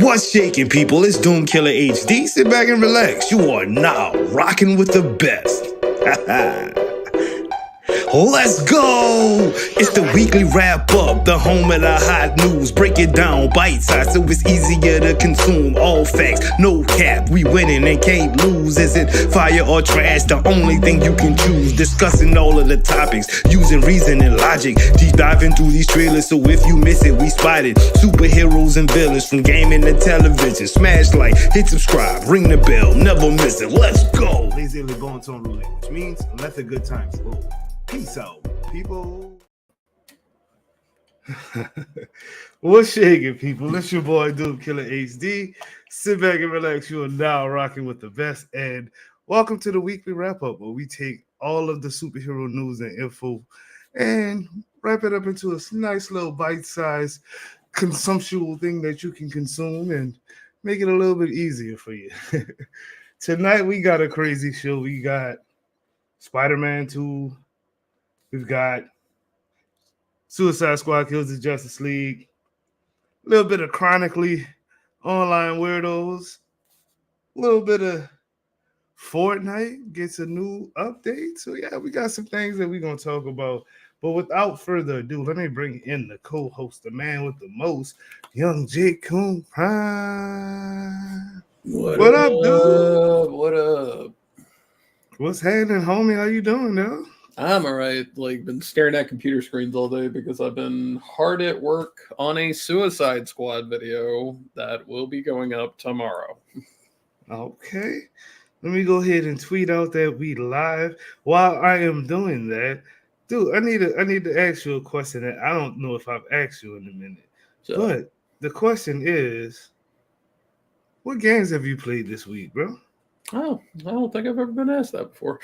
What's shaking, people? It's Doom Killer HD. Sit back and relax. You are now rocking with the best. Let's go! It's the weekly wrap up, the home of the hot news. Break it down, bite size, so it's easier to consume. All facts, no cap. We winning and can't lose. Is it fire or trash? The only thing you can choose. Discussing all of the topics, using reason and logic. Deep diving through these trailers, so if you miss it, we spotted superheroes and villains from gaming to television. Smash like, hit subscribe, ring the bell, never miss it. Let's go! Lazily going to roulette, which means let the good times roll. Peace out, people. What's shaking, people? It's your boy, Doom Killer HD. Sit back and relax. You are now rocking with the best. And welcome to the weekly wrap-up, where we take all of the superhero news and info and wrap it up into a nice little bite-sized consumptual thing that you can consume and make it a little bit easier for you. Tonight, we got a crazy show. We got Spider-Man 2. We've got Suicide Squad kills the Justice League. A little bit of chronically online weirdos. A little bit of Fortnite gets a new update. So yeah, we got some things that we're going to talk about. But without further ado, let me bring in the co-host, the man with the most, young Jake Coon Prime. What up, dude? What up? What's happening, homie? How you doing, though? I'm all right. Been staring at computer screens all day because I've been hard at work on a Suicide Squad video that will be going up tomorrow. Okay. Let me go ahead and tweet out that we live. While I am doing that, dude, I need to ask you a question that I don't know if I've asked you in a minute. But the question is, what games have you played this week, bro? Oh, I don't think I've ever been asked that before.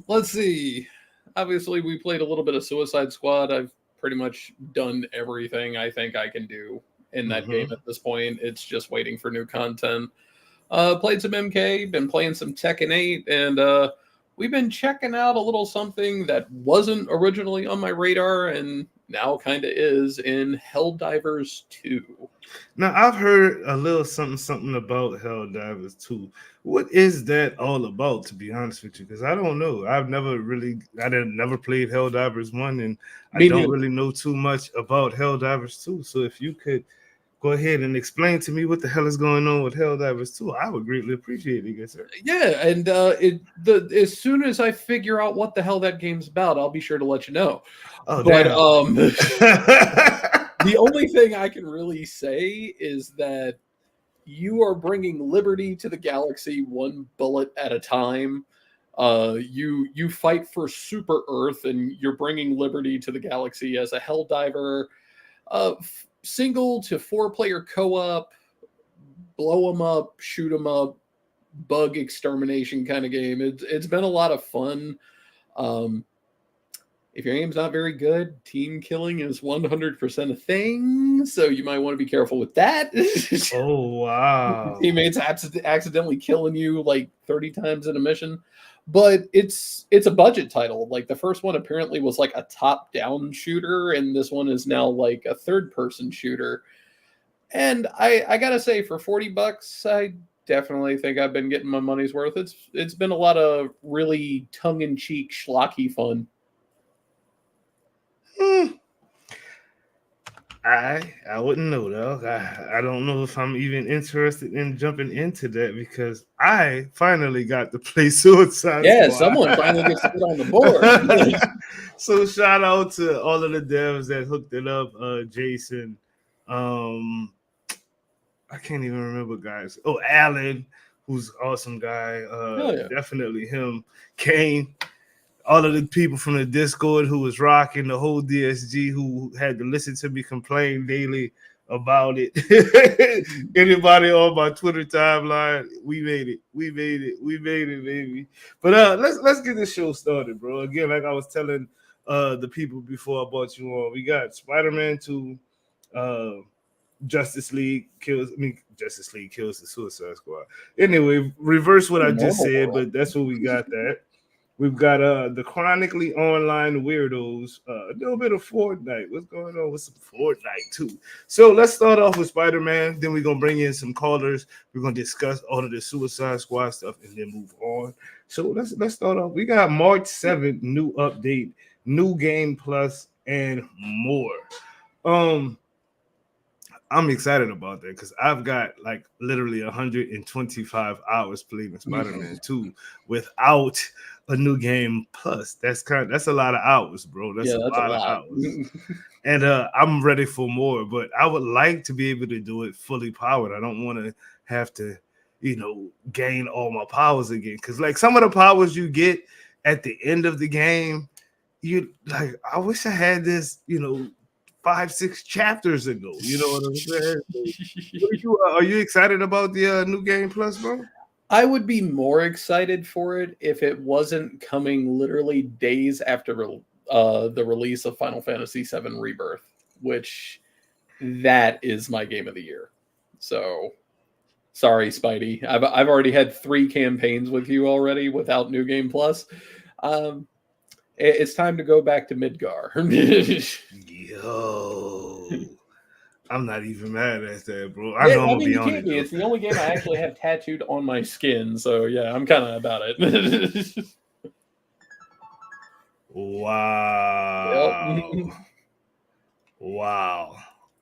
Let's see. Obviously, we played a little bit of Suicide Squad. I've pretty much done everything I think I can do in that game at this point. It's just waiting for new content. Played some MK, been playing some Tekken 8, and we've been checking out a little something that wasn't originally on my radar and now kind of is in Helldivers 2. Now, I've heard a little something about Helldivers 2. What is that all about, to be honest with you? Because I don't know. I never played Helldivers 1, and I don't really know too much about Helldivers 2. So if you could go ahead and explain to me what the hell is going on with Helldivers 2, I would greatly appreciate it, good sir. Yeah, and as soon as I figure out what the hell that game's about, I'll be sure to let you know. Oh, but damn. The only thing I can really say is that you are bringing liberty to the galaxy one bullet at a time. You fight for Super Earth, and you're bringing liberty to the galaxy as a Helldiver. Single to 4-player co-op, blow them up, shoot them up, bug extermination kind of game. It's been a lot of fun. If your aim's not very good, team killing is 100% a thing, so you might want to be careful with that. Oh, wow. Teammates accidentally killing you like 30 times in a mission. But it's a budget title. Like, the first one apparently was like a top-down shooter, and this one is now like a third-person shooter. And I gotta say, for $40, I definitely think I've been getting my money's worth. It's been a lot of really tongue-in-cheek, schlocky fun. I wouldn't know, though. I don't know if I'm even interested in jumping into that because I finally got to play Suicide Squad. Someone finally gets to get on the board. So shout out to all of the devs that hooked it up. Jason, I can't even remember guys. Oh, Alan, who's an awesome guy. Definitely him. Kane. All of the people from the Discord who was rocking, the whole DSG who had to listen to me complain daily about it. Anybody on my Twitter timeline, we made it, baby. But let's get this show started, bro. Again, like I was telling the people before I brought you on, we got Spider-Man 2, Justice League kills the Suicide Squad. Anyway, reverse what I just said, but that's what we got that. We've got the chronically online weirdos, a little bit of Fortnite. What's going on with some Fortnite too? So let's start off with Spider-Man. Then we're gonna bring in some callers. We're gonna discuss all of the Suicide Squad stuff and then move on. So let's start off. We got March 7th, new update, new game plus, and more. Um, I'm excited about that because I've got like literally 125 hours playing Spider-Man 2 without a new game plus. That's a lot of hours, bro. That's Yeah, a that's a lot of lot. hours. And I'm ready for more, but I would like to be able to do it fully powered. I don't want to have to, gain all my powers again. Cause like some of the powers you get at the end of the game, you like I wish I had this, 5-6 chapters ago. You know what I'm saying? So, are you excited about the new game plus, bro? I would be more excited for it if it wasn't coming literally days after the release of Final Fantasy VII Rebirth, which that is my game of the year. So sorry, Spidey. I've already had 3 campaigns with you already without New Game Plus. Um, it's time to go back to Midgar. Yo, I'm not even mad at that, bro. I Yeah, know I'm I gonna mean, be you on can't it be. though. It's the only game I actually have tattooed on my skin. So yeah, I'm kind of about it. Wow. Yep. Wow.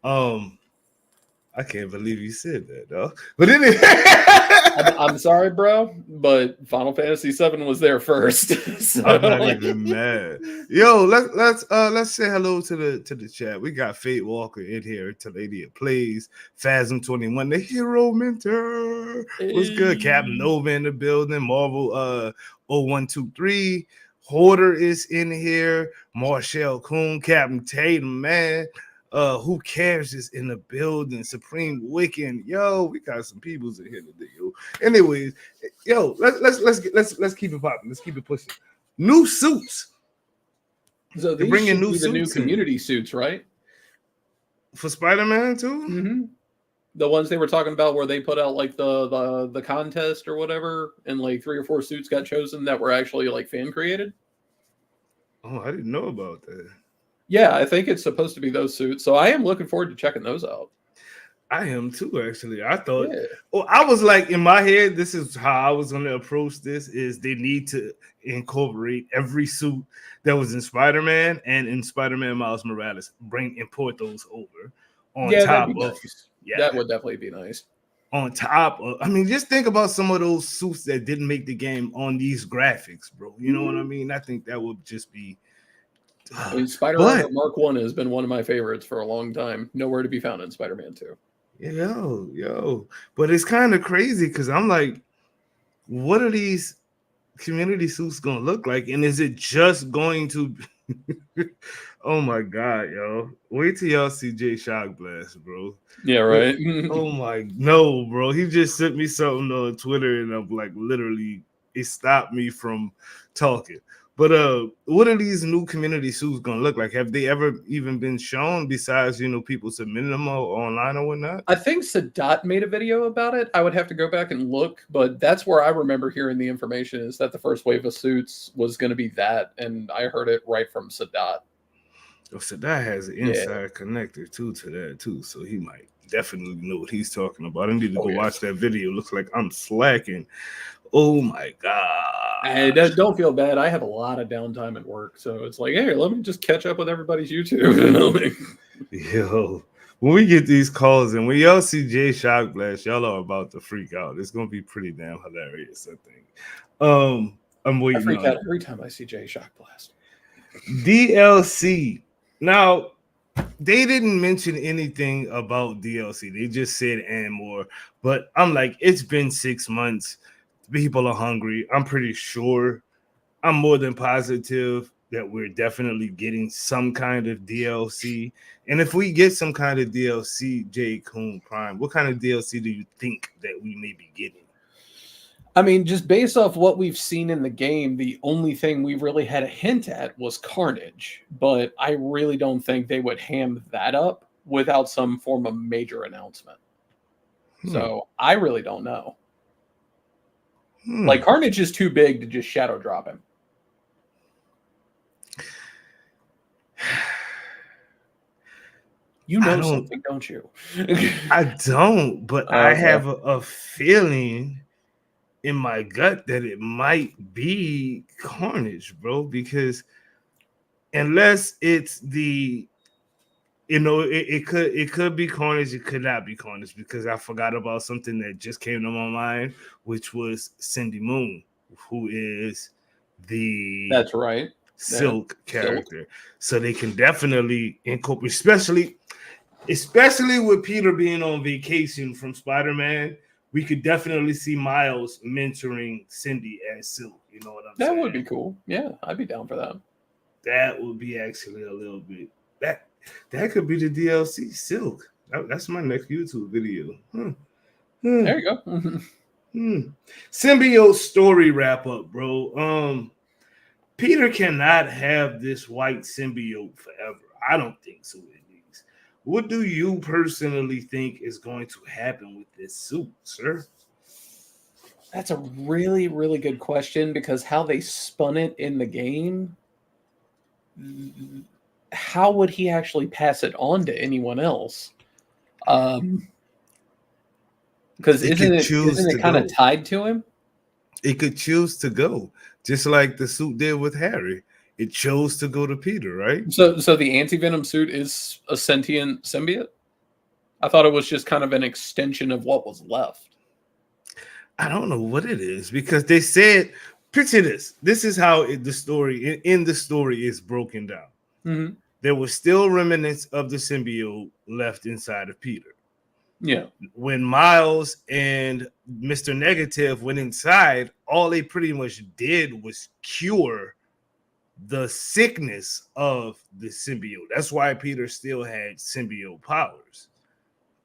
Um, I can't believe you said that, though. But then I'm sorry, bro, but Final Fantasy VII was there first. I'm So, not like, even mad. Yo, let's say hello to the chat. We got Fate Walker in here, to Lady that plays Phasm 21, the hero mentor. What's good? Captain hey. Nova in the building, Marvel 0123. Hoarder is in here, Marshall Coon, Captain Tatum, man. Who cares is in the building, Supreme Wiccan. Yo, we got some peoples in here today, yo. Anyways, yo, let's keep it popping. Let's keep it pushing. New suits. So They're these bringing should new be the new suits in community suits, right? for Spider-Man too. Mm-hmm. The ones they were talking about where they put out like the contest or whatever, and like 3 or 4 suits got chosen that were actually like fan created. Oh, I didn't know about that. Yeah, I think it's supposed to be those suits. So I am looking forward to checking those out. I am too, actually. I thought, Yeah. well, I was like in my head, this is how I was going to approach this: is they need to incorporate every suit that was in Spider-Man and in Spider-Man Miles Morales, import those over on Yeah, that'd top be of, nice. yeah, That would definitely be nice. on top of, I mean, just think about some of those suits that didn't make the game on these graphics, bro. You know what I mean? I think that would just be, I mean, Spider Armor but Mark 1 has been one of my favorites for a long time. Nowhere to be found in Spider-Man 2. yo, but it's kind of crazy because I'm like, what are these community suits gonna look like? And is it just going to oh my god, yo. Wait till y'all see Jay Shock Blast, bro. Yeah, Wait, right. oh my no, bro. He just sent me something on Twitter and I'm like literally it stopped me from talking. But what are these new community suits gonna look like? Have they ever even been shown besides people submitting them online or whatnot? I think Sadat made a video about it. I would have to go back and look, but that's where I remember hearing the information is that the first wave of suits was going to be that, and I heard it right from Sadat. Oh, so that has an Yeah. inside connector too to that too. So he might definitely know what he's talking about. I need to Oh go yeah. watch that video. Looks like I'm slacking. Oh my Hey, god. don't feel bad. I have a lot of downtime at work, so it's like, hey, let me just catch up with everybody's YouTube. Yo, when we get these calls and when y'all see Jay Shock Blast, y'all are about to freak out. It's gonna be pretty damn hilarious, I think. I'm I waiting freak on out it. every time I see Jay Shock Blast. DLC. Now, they didn't mention anything about DLC. They just said and more. But I'm like, it's been 6 months. People are hungry. I'm pretty sure. I'm more than positive that we're definitely getting some kind of DLC. And if we get some kind of DLC, J. Coon Prime, what kind of DLC do you think that we may be getting? I mean, just based off what we've seen in the game, the only thing we really had a hint at was Carnage. But I really don't think they would ham that up without some form of major announcement. So I really don't know. Like Hmm. Carnage is too big to just shadow drop him. You I know don't. something, don't you? I don't. But I Okay. have a feeling in my gut that it might be Carnage, bro. Because unless it's the it could be Carnage, it could not be Carnage because I forgot about something that just came to my mind, which was Cindy Moon, who is the That's right. Yeah. Silk Silk. character. So they can definitely incorporate, especially with Peter being on vacation from Spider-Man, we could definitely see Miles mentoring Cindy as Silk. You know what I'm That would saying? be cool. Yeah, I'd be down for that. That would be actually a little bit that that could be the DLC Silk. That's my next YouTube video. Hmm. There you go. Hmm. Symbiote story wrap up, bro. Peter cannot have this white symbiote forever. I don't think so, at least. What do you personally think is going to happen with this suit, sir? That's a really, really good question because how they spun it in the game, how would he actually pass it on to anyone else? Um, because It isn't could it choose isn't to it kind of go. tied to him? It could choose to go, just like the suit did with Harry. It chose to go to Peter, right? So the anti venom suit is a sentient symbiote. I thought it was just kind of an extension of what was left. I don't know what it is because they said, picture this. This is how the story in the story is broken down. Mm-hmm. There were still remnants of the symbiote left inside of Peter. Yeah. When Miles and Mr. Negative went inside, all they pretty much did was cure the sickness of the symbiote. That's why Peter still had symbiote powers.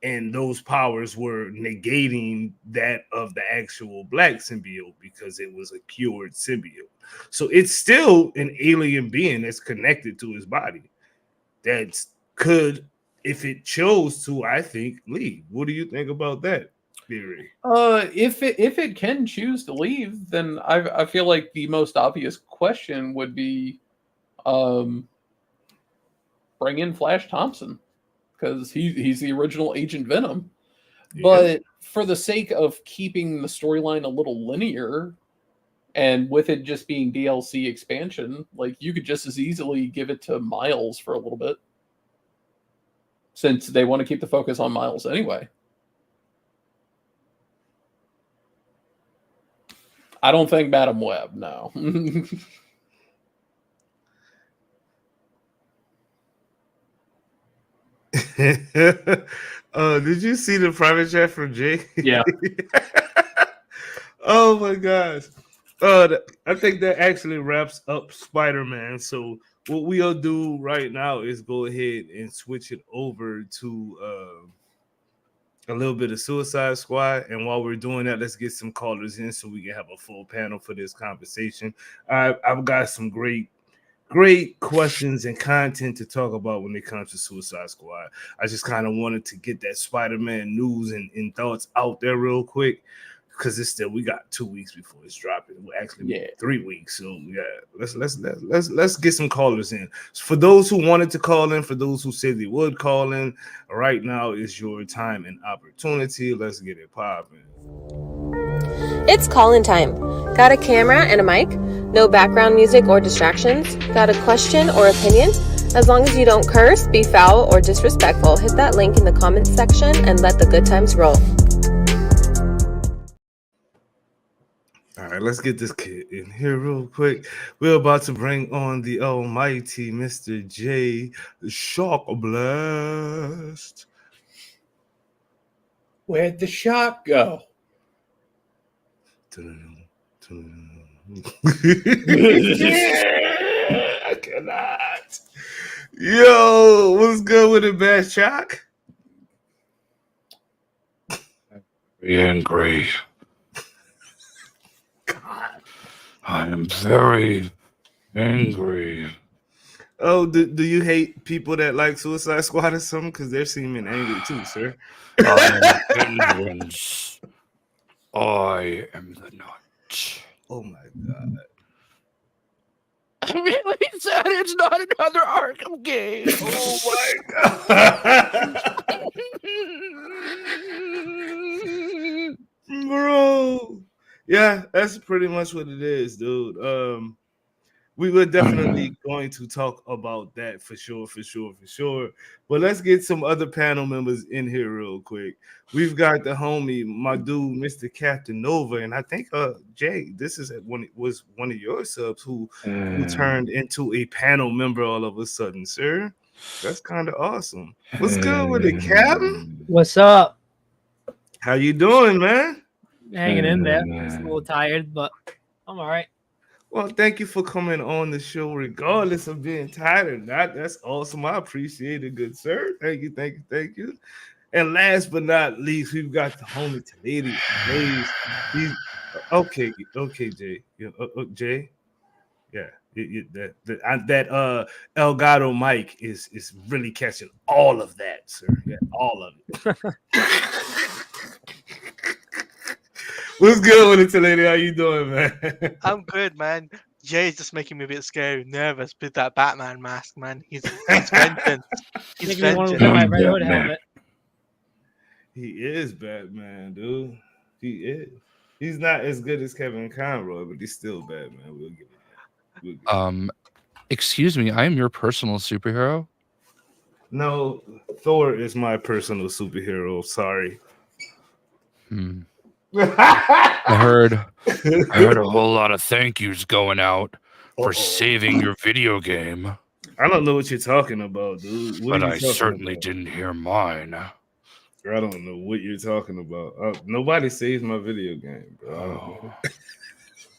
And those powers were negating that of the actual black symbiote because it was a cured symbiote. So it's still an alien being that's connected to his body that could, if it chose to, I think, leave. What do you think about that theory? If it can choose to leave, then I feel like the most obvious question would be, um, bring in Flash Thompson because he's the original Agent Venom. Yep. But for the sake of keeping the storyline a little linear, and with it just being DLC expansion, like you could just as easily give it to Miles for a little bit, since they want to keep the focus on Miles anyway. I don't think Madam Web, no. Did you see the private chat from Jay? Yeah. Oh my gosh. I think that actually wraps up Spider-Man. So what we'll do right now is go ahead and switch it over to a little bit of Suicide Squad. And while we're doing that, let's get some callers in so we can have a full panel for this conversation. I've got some great questions and content to talk about when it comes to Suicide Squad. I just kind of wanted to get that Spider-Man news and thoughts out there real quick because we got 2 weeks before it's dropping. Well, actually, Yeah. 3 weeks. So yeah, let's get some callers in. For those who wanted to call in, for those who said they would call in, right now is your time and opportunity. Let's get it popping. It's call-in time. Got a camera and a mic? No background music or distractions? Got a question or opinion? As long as you don't curse, be foul, or disrespectful, hit that link in the comments section and let the good times roll. All right, let's get this kid in here real quick. We're about to bring on the almighty Mr. J, the Shock Blast. Where'd the shark go? I cannot. Yo, what's good with it, Bad Shock? Angry. God. I am very angry. Oh, do you hate people that like Suicide Squad or something? Because they're seeming angry too, sir. I am vengeance. I am the nut. Oh my god. really sad it's not another Arkham game. Oh my god. Bro. Yeah, that's pretty much what it is, dude. We were definitely going to talk about that for sure. But let's get some other panel members in here real quick. We've got the homie, my dude, Mr. Captain Nova, and I think Jay, this is was one of your subs who turned into a panel member all of a sudden, sir. That's kind of awesome. What's good with it, Captain? What's up? How you doing, man? Hanging in there. Just a little tired, but I'm all right. Well, thank you for coming on the show, regardless of being tired or not. That's awesome. I appreciate it, good sir. Thank you. And last but not least, we've got the homie Lady Blaze. He's okay, Jay. Jay. Yeah, that Elgato mic is really catching all of that, sir. Yeah, all of it. What's good with it, lady? How you doing, man? I'm good, man. Jay's just making me a bit scared, nervous with that Batman mask, man. He's vengeance. He's Making me want to vengeance. wear my Red Hood helmet. He is Batman, dude. He is. He's not as good as Kevin Conroy, but he's still Batman. We'll give it that. Excuse me, I am your personal superhero. No, Thor is my personal superhero. Sorry. I heard a whole lot of thank yous going out for saving your video game. I don't know what you're talking about, dude. But I certainly didn't hear mine. I don't know what you're talking about. Nobody saves my video game, bro.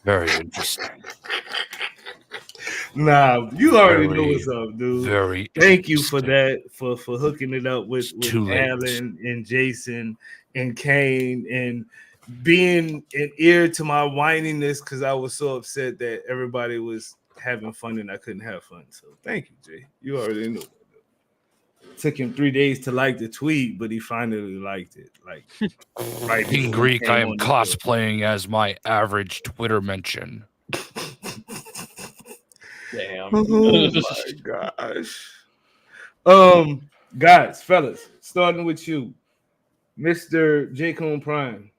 Very interesting. Nah, you already know what's up, dude. Very. Thank you for that, for hooking it up with too Alan and Jason and Kane and being an ear to my whininess because I was so upset that everybody was having fun and I couldn't have fun. So thank you, Jay. You already know. It took him 3 days to like the tweet, but he finally liked it. Like right in Greek, I am cosplaying as my average Twitter mention. Damn. Oh my gosh. Guys, fellas, starting with you, Mr. J. Cone Prime.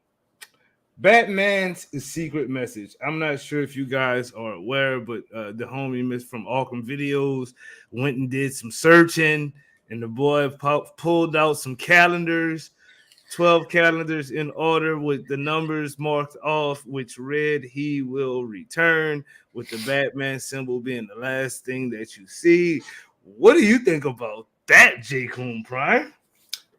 Batman's secret message. I'm not sure if you guys are aware, but the homie Miss from Arkham Videos went and did some searching, and the boy pulled out some calendars, 12 calendars in order with the numbers marked off, which read he will return, with the Batman symbol being the last thing that you see. What do you think about that, J. Cone Prime?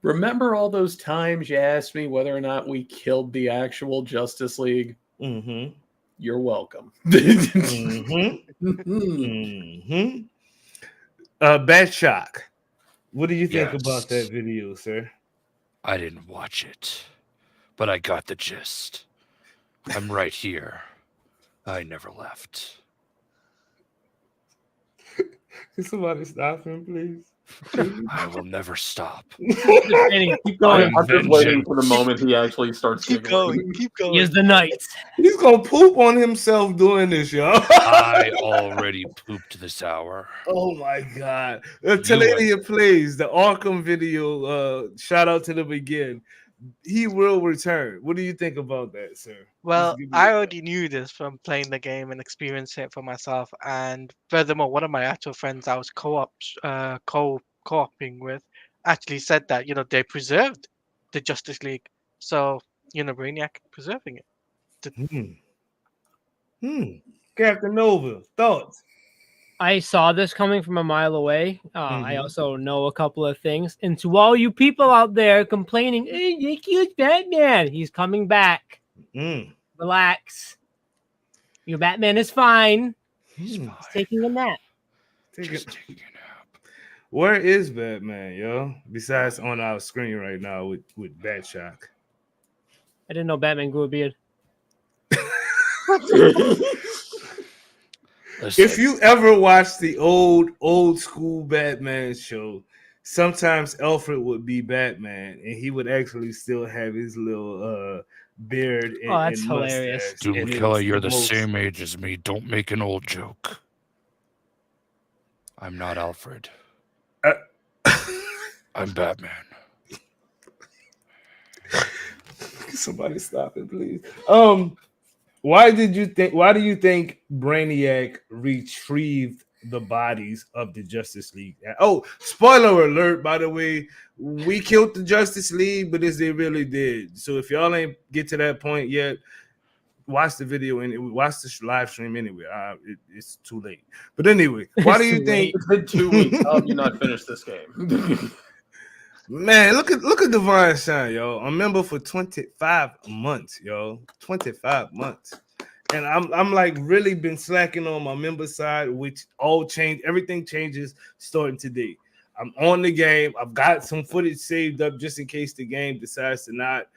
Remember all those times you asked me whether or not we killed the actual Justice League? Mm-hmm. You're welcome. Bat Shock. What do you think about that video, sir? I didn't watch it, but I got the gist. I'm right here. I never left. Can somebody stop him, please? I will never stop. Keep going. I'm just waiting for the moment he actually starts Keep going. Here's the night. He's gonna poop on himself doing this, y'all. I already pooped this hour. Oh my god. Taladia plays the Arkham video. Shout out to them again. He will return. What do you think about that, sir? Well, I already knew this from playing the game and experiencing it for myself. And furthermore, one of my actual friends I was co-oping with actually said that, they preserved the Justice League. So, Brainiac preserving it. Captain Nova, thoughts? I saw this coming from a mile away. I also know a couple of things. And to all you people out there complaining, hey, they killed Batman. He's coming back. Relax. Your Batman is fine. He's taking a nap. Taking a nap. Where is Batman, yo? Besides on our screen right now with Bat Shock. I didn't know Batman grew a beard. If you ever watch the old school Batman show, sometimes Alfred would be Batman, and he would actually still have his little beard. That's hilarious. Dude, Kelly, you're the same age as me. Don't make an old joke. I'm not Alfred. Uh, I'm Batman. Somebody stop it, please. Why do you think Brainiac retrieved the bodies of the Justice League? Oh, spoiler alert, by the way, we killed the Justice League, but as they really did. So if y'all ain't get to that point yet, watch the video and watch the live stream anyway. It's too late. But anyway, why do you think It's been 2 weeks? How have you not finished this game? Man, look at Divine Shine, yo. I'm a member for 25 months, yo. 25 months. And I'm like really been slacking on my member side, which all changed. Everything changes starting today. I'm on the game. I've got some footage saved up just in case the game decides to not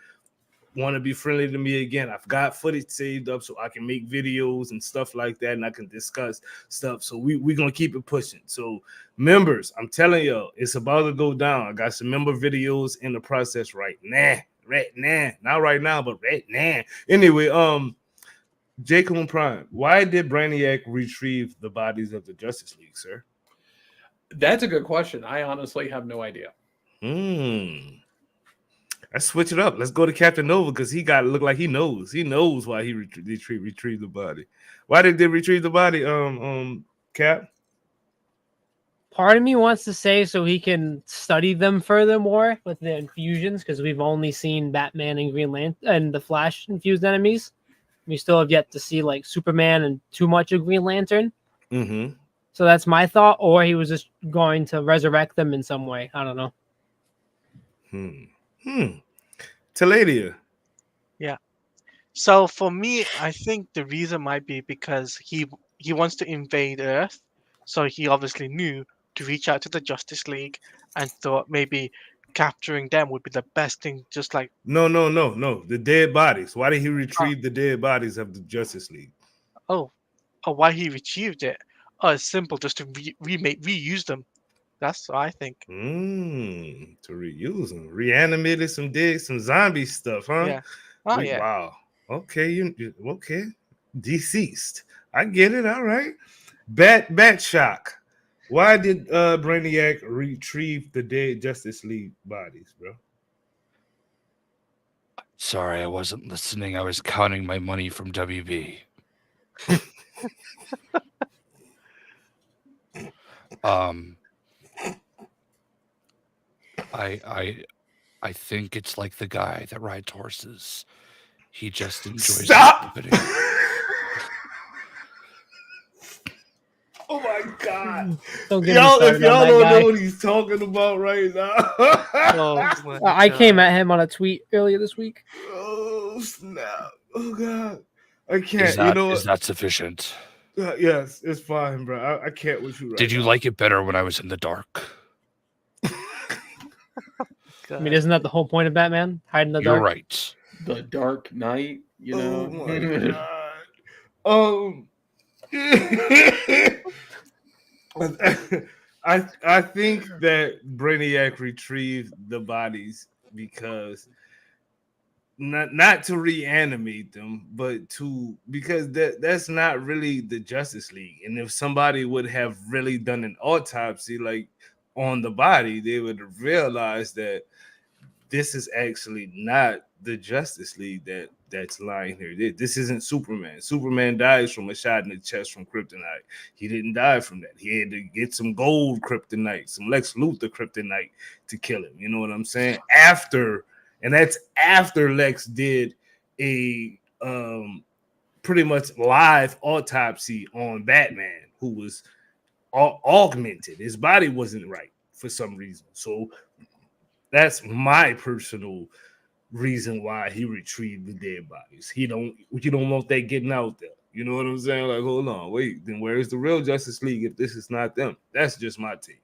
want to be friendly to me again. I've got footage saved up so I can make videos and stuff like that, and I can discuss stuff. So we're gonna keep it pushing. So members, I'm telling y'all, it's about to go down. I got some member videos in the process right now. Not right now, but right now. Anyway, Jacob Prime, why did Brainiac retrieve the bodies of the Justice League, sir? That's a good question. I honestly have no idea. Let's switch it up. Let's go to Captain Nova because he got to look like he knows. He knows why he retrieved the body. Why did they retrieve the body? Cap. Part of me wants to say so he can study them furthermore with the infusions because we've only seen Batman and Green Lantern and the Flash infused enemies. We still have yet to see like Superman and too much of Green Lantern. Mm-hmm. So that's my thought. Or he was just going to resurrect them in some way. I don't know. Taladia. Yeah. So for me, I think the reason might be because he wants to invade Earth, so he obviously knew to reach out to the Justice League and thought maybe capturing them would be the best thing. Just like No. The dead bodies. Why did he retrieve the dead bodies of the Justice League? oh, why he retrieved it? Oh, it's simple, just to reuse them. That's what I think. To reuse them, reanimated some zombie stuff, huh? Yeah. Oh yeah. Wow. Okay, you okay? Deceased. I get it. All right. Bat shock. Why did Brainiac retrieve the dead Justice League bodies, bro? Sorry, I wasn't listening. I was counting my money from WB. I think it's like the guy that rides horses. He just enjoys Stop! the Oh my god! Don't get Y'all, me if started y'all on that don't guy. know what he's talking about right now, Oh, I came at him on a tweet earlier this week. oh snap! Oh god, I can't. You know Is what? that sufficient? Yes, it's fine, bro. I can't with you right Did you now. like it better when I was in the dark? I mean, isn't that the whole point of Batman? Hide in the You're dark. right. The Dark Knight, you know. Oh my god. I think that Brainiac retrieved the bodies because not to reanimate them, but because that's not really the Justice League. And if somebody would have really done an autopsy like on the body, they would have realized that this is actually not the Justice League that's lying here. This isn't Superman. Superman dies from a shot in the chest from kryptonite. He didn't die from that. He had to get some gold kryptonite, some Lex Luthor kryptonite to kill him. You know what I'm saying? That's after Lex did a pretty much live autopsy on Batman, who was augmented. His body wasn't right for some reason. So that's my personal reason why he retrieved the dead bodies. You don't want that getting out there. You know what I'm saying? Like, hold on, wait, then where is the real Justice League if this is not them? That's just my take.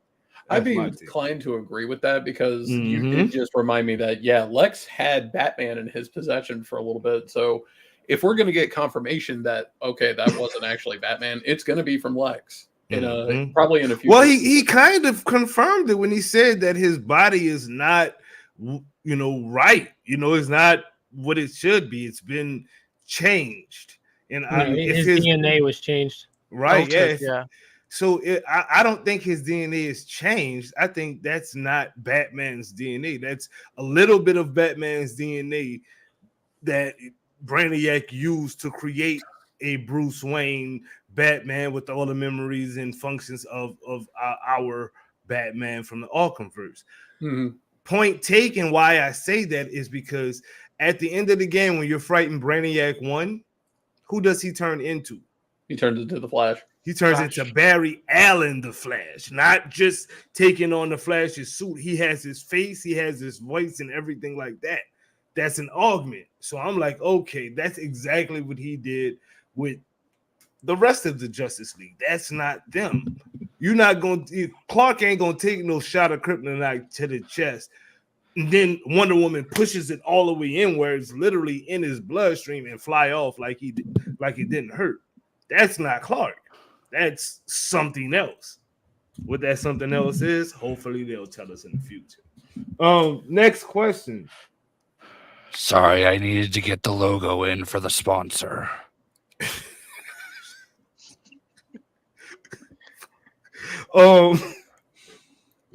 I'd be inclined to agree with that because you did just remind me that, yeah, Lex had Batman in his possession for a little bit. So if we're going to get confirmation that, okay, that wasn't actually Batman, it's going to be from Lex. Probably in a few. Well, he kind of confirmed it when he said that his body is not, right. It's not what it should be. It's been changed. And His DNA was changed. Right. Altered, yeah. So I don't think his DNA is changed. I think that's not Batman's DNA. That's a little bit of Batman's DNA that Brainiac used to create a Bruce Wayne Batman with all the memories and functions of our Batman from the Arkhamverse. Mhm. Point taken, why I say that is because at the end of the game, when you're fighting Brainiac 1, who does he turn into? He turns into the Flash. He turns Flash. into Barry Allen, the Flash, not just taking on the Flash's suit. He has his face, he has his voice, and everything like that. That's an augment. So I'm like, okay, that's exactly what he did with the rest of the Justice League. That's not them. You're not going to, Clark ain't going to take no shot of kryptonite to the chest. And then Wonder Woman pushes it all the way in where it's literally in his bloodstream and fly off like it didn't hurt. That's not Clark. That's something else. What that something else is, hopefully they'll tell us in the future. Next question. Sorry, I needed to get the logo in for the sponsor.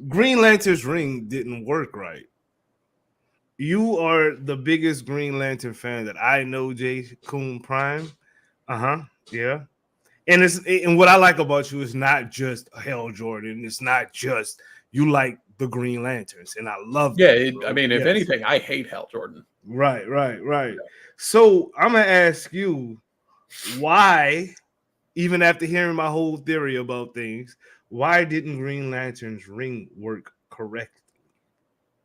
Green Lantern's ring didn't work right. You are the biggest Green Lantern fan that I know, J. Coon Prime. Yeah. And what I like about you is not just Hell Jordan. It's not just you like the Green Lanterns, and I love Yeah, that, I mean, if anything, I hate Hal Jordan. Right. So I'm gonna ask you why, even after hearing my whole theory about things, why didn't Green Lantern's ring work correctly?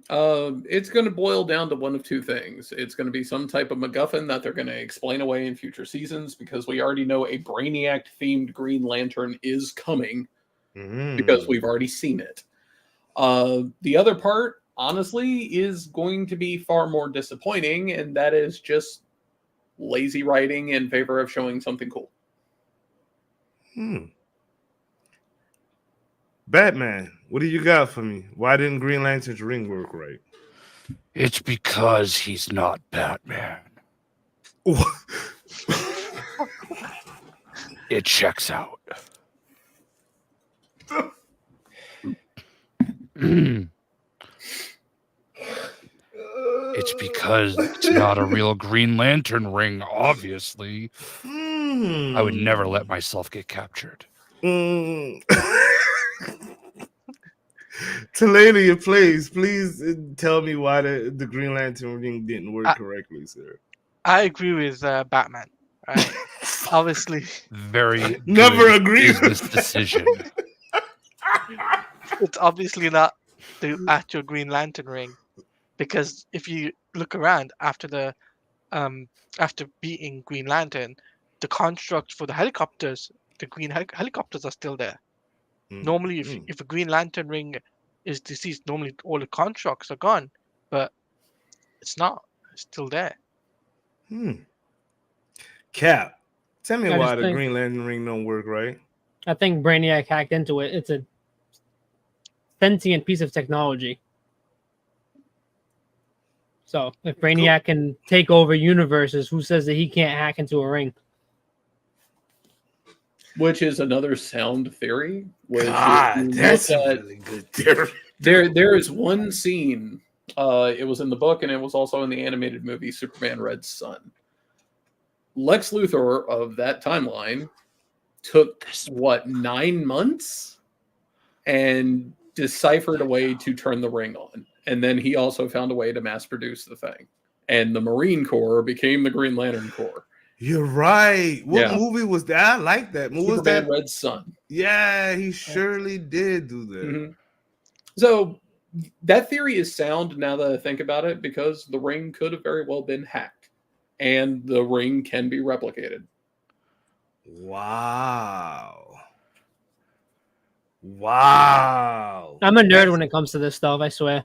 It's going to boil down to one of two things. It's going to be some type of MacGuffin that they're going to explain away in future seasons, because we already know a Brainiac themed Green Lantern is coming because we've already seen it. The other part, honestly, is going to be far more disappointing, and that is just lazy writing in favor of showing something cool. Batman, what do you got for me? Why didn't Green Lantern's ring work right? It's because he's not Batman. It checks out. It's because it's not a real Green Lantern ring, obviously. I would never let myself get captured. Talania, please tell me why the Green Lantern ring didn't work correctly, sir. I agree with Batman. Right? Obviously, Very never good agree business decision. it's obviously not the actual Green Lantern ring, because if you look around after beating Green Lantern, the construct for the helicopters, the green helicopters are still there. Normally, if a Green Lantern ring is deceased, normally all the constructs are gone, but it's not. It's still there. Cap, tell me I why just the think- Green Lantern ring don't work right. I think Brainiac hacked into it. It's a sentient piece of technology. So if Brainiac can take over universes, who says that he can't hack into a ring? Which is another sound theory. Which That's a really good theory. There is one scene. It was in the book, and it was also in the animated movie Superman Red Sun. Lex Luthor of that timeline took 9 months and deciphered a way to turn the ring on, and then he also found a way to mass produce the thing, and the Marine Corps became the Green Lantern Corps. You're right. What movie was that? I like that. What was that? Red Sun. Yeah, he surely did do that. Mm-hmm. So that theory is sound now that I think about it, because the ring could have very well been hacked, and the ring can be replicated. Wow. I'm a nerd when it comes to this stuff, I swear.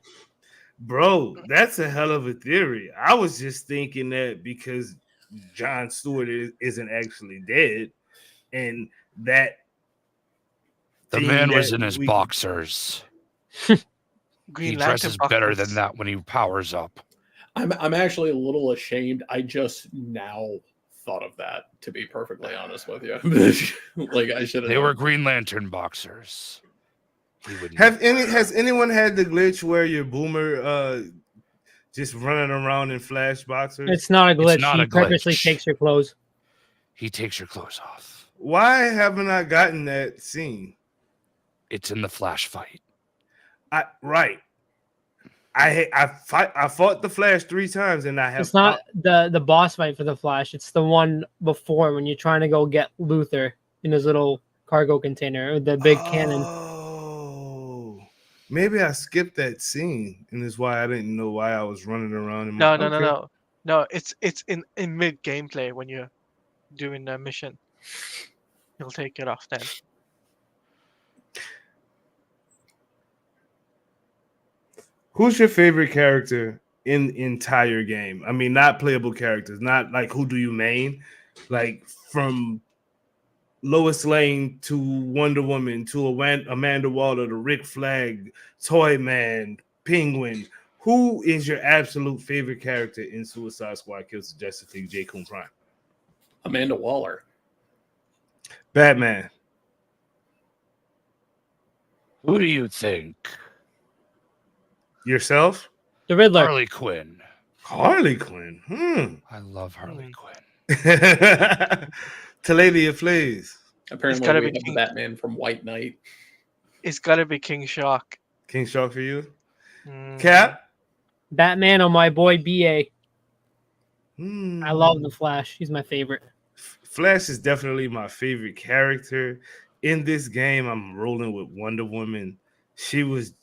Bro, that's a hell of a theory. I was just thinking that because John Stewart isn't actually dead, and that the man was in his boxers. Green he Lantern dresses boxers. better than that when he powers up. I'm actually a little ashamed. I just now thought of that, to be perfectly honest with you. Like I should have. They were Green Lantern boxers. He would Has anyone had the glitch where your boomer just running around in flash boxers? It's not a glitch. It's not He a purposely glitch. takes your clothes. He takes your clothes off. Why haven't I gotten that scene? It's in the Flash fight. Right. I fought the Flash 3 times and I have. It's not the boss fight for the Flash. It's the one before when you're trying to go get Luthor in his little cargo container, or the big cannon. Oh, maybe I skipped that scene, and that's why I didn't know why I was running around. No. It's in mid gameplay when you're doing the mission. He'll take it off then. Who's your favorite character in the entire game? I mean, not playable characters, not like who do you main, like from Lois Lane to Wonder Woman to Amanda Waller to Rick Flag, Toy Man, Penguin. Who is your absolute favorite character in Suicide Squad Kills the Justice League J. Coon Prime? Amanda Waller. Batman. Who do you think? Yourself? The Riddler. Harley Quinn. Harley Quinn. I love Harley Quinn. Taladia, please. Apparently, we have the Batman from White Knight. It's gotta be King Shark. King Shark for you? Cap? Batman or my boy BA. Hmm. I love the Flash. He's my favorite. Flash is definitely my favorite character. In this game, I'm rolling with Wonder Woman. She was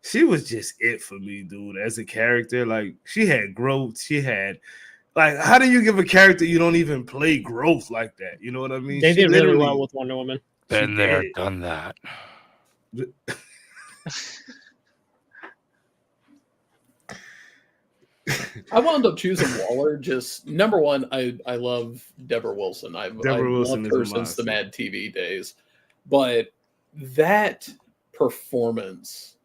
just it for me, dude, as a character. Like, she had growth. She had, like, how do you give a character you don't even play growth like that? You know what I mean? They did really well with Wonder Woman. Been there, done that. I wound up choosing Waller. Just number one, I love Deborah Wilson. I've loved her since the Mad TV days. But that performance,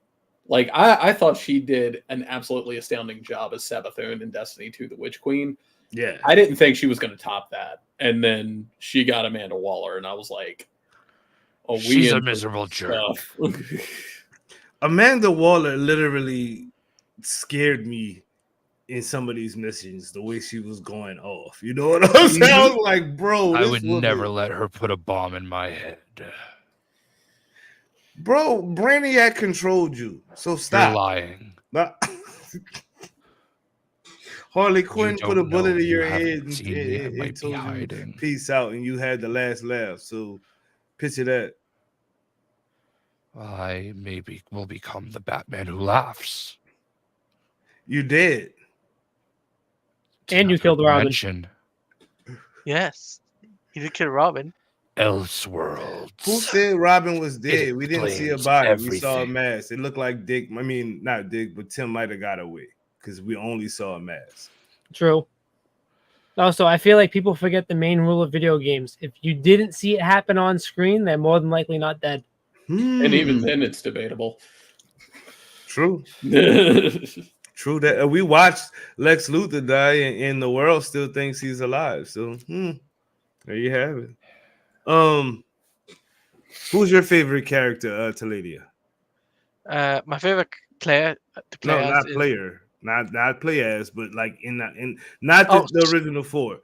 like I thought she did an absolutely astounding job as Sabathun in Destiny 2: The Witch Queen. Yeah. I didn't think she was going to top that. And then she got Amanda Waller, and I was like, oh, she's a miserable jerk. Amanda Waller literally scared me in some of these missions, the way she was going off. You know what I'm saying? I was like, bro, I would never let her put a bomb in my head. Bro, Brainiac controlled you, so stop. You're lying. Harley Quinn put a bullet in your head and told you peace out, and you had the last laugh. So picture that. I maybe will become the Batman who laughs. You did. And you killed Robin. Yes. You did kill Robin. Elseworlds. Who said Robin was dead? We didn't see a body. Everything. We saw a mask. It looked like Dick. I mean, not Dick, but Tim might have got away because we only saw a mask. True. Also, I feel like people forget the main rule of video games. If you didn't see it happen on screen, they're more than likely not dead. And even then, it's debatable. True. True that we watched Lex Luthor die, and the world still thinks he's alive. So there you have it. Who's your favorite character, Taladia? My favorite player. No, not player, not play as, but like not the original 4,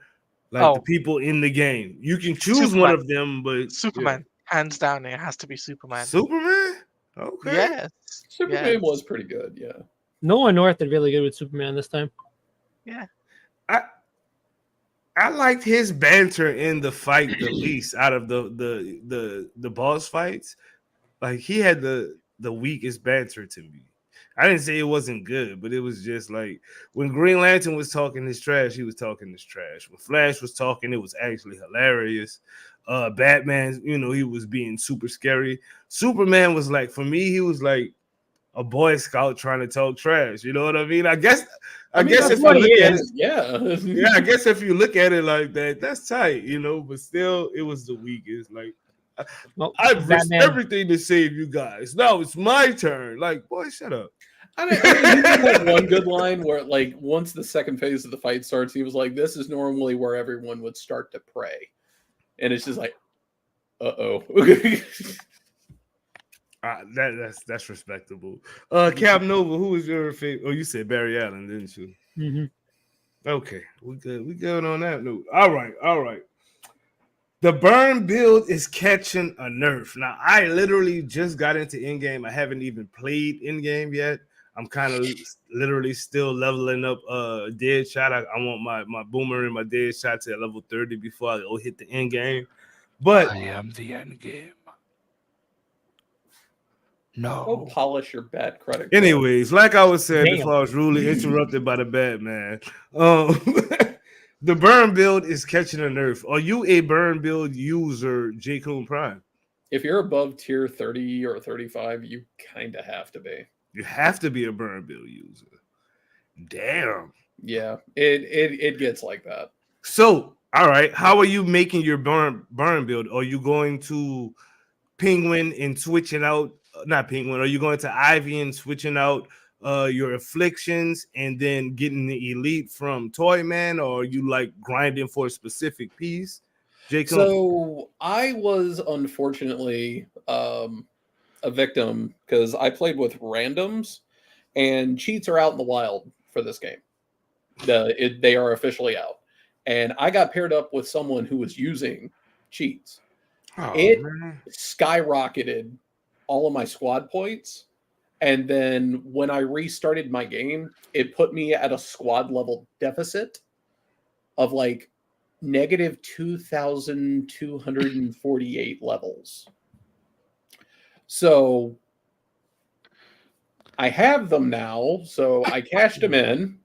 like the people in the game. You can choose Superman. one of them, but Superman, hands down, it has to be Superman. Superman. Okay. Yes. Superman was pretty good. Yeah. Noah North did really good with Superman this time. Yeah. I liked his banter in the fight the least out of the boss fights. Like, he had the weakest banter to me. I didn't say it wasn't good, but it was just like when Green Lantern was talking his trash, he was talking his trash. When Flash was talking, it was actually hilarious. Batman, he was being super scary. Superman was like, for me, he was like a Boy Scout trying to talk trash. You know what I mean? I guess if you look at it, yeah, I guess if you look at it like that, that's tight, but still it was the weakest. Like, I've risked everything to save you guys. Now it's my turn. Like, boy, shut up. I mean, he did have one good line where, like, once the second phase of the fight starts, he was like, "This is normally where everyone would start to pray," and it's just like, "Uh-oh." That's respectable. Cap Nova, who was your favorite? Oh, you said Barry Allen, didn't you? Mm-hmm. Okay, we good. We good on that note. All right. The burn build is catching a nerf. Now, I literally just got into Endgame. I haven't even played Endgame yet. I'm kind of literally still leveling up dead shot. I want my boomer and my dead shot to level 30 before I go hit the end game. But I am the end game. Go No. polish your bad credit card. anyways, like I was saying Damn. before, I was rudely interrupted by the Batman. The burn build is catching a nerf. Are you a burn build user, J. Coon Prime? If you're above tier 30 or 35, you kind of have to be. You have to be a burn build user. Damn. Yeah, it gets like that. So, all right, how are you making your burn build? Are you going to Penguin and switching out? Not Penguin. Are you going to Ivy and switching out your afflictions and then getting the elite from Toyman, or are you like grinding for a specific piece? Jacob? So I was unfortunately a victim because I played with randoms, and cheats are out in the wild for this game. They are officially out, and I got paired up with someone who was using cheats. It skyrocketed all of my squad points. And then when I restarted my game, it put me at a squad level deficit of like negative 2,248 levels. So I have them now. So I cashed them in.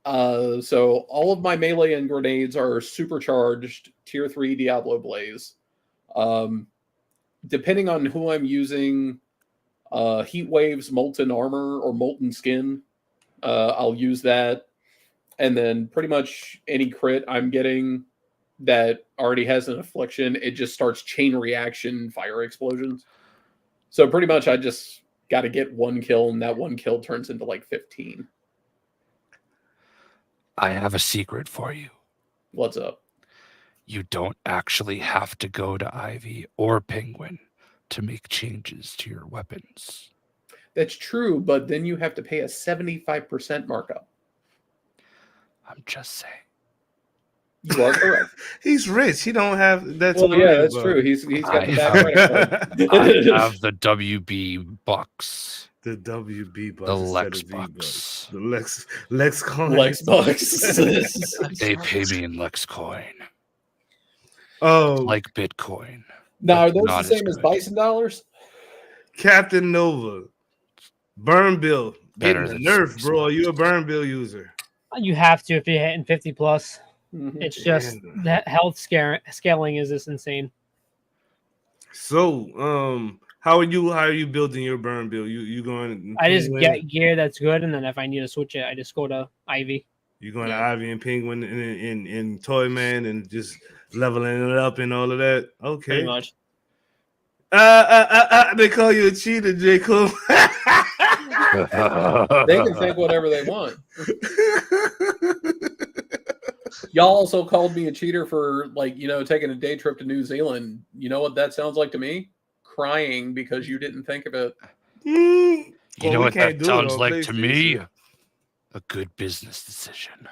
So all of my melee and grenades are supercharged tier 3 Diablo Blaze. Depending on who I'm using, Heat Waves, Molten Armor, or Molten Skin, I'll use that. And then pretty much any crit I'm getting that already has an affliction, it just starts chain reaction fire explosions. So pretty much I just got to get one kill, and that one kill turns into like 15. I have a secret for you. What's up? You don't actually have to go to Ivy or Penguin to make changes to your weapons. That's true, but then you have to pay a 75% markup. I'm just saying. You are correct. He's rich. He don't have that. Well, yeah, that's true. He's got the back credit card. I have the WB bucks. The WB bucks. The Lex instead of bucks. The Lex coin. Lex bucks. They pay me in Lex coin. Oh, Like Bitcoin. Now, are those Not the as same as good. Bison dollars? Captain Nova. Burn bill. Better Getting than the nerf, Six bro. Are you a Bucks. burn bill user? You have to if you're hitting 50 plus. Mhm. It's just Damn. that health scaling is just insane. So, how are you building your burn bill? You going? I just Penguin? get gear that's good, and then if I need to switch it, I just go to Ivy. You going Yeah. to Ivy and Penguin and Toyman and just leveling it up and all of that? Okay. Pretty much. They call you a cheater, Jacob. They can think whatever they want. Y'all also called me a cheater for, like, taking a day trip to New Zealand. You know what that sounds like to me? Crying because you didn't think of it. You Well, know we what can't that do it sounds on like to me? PlayStation. A good business decision.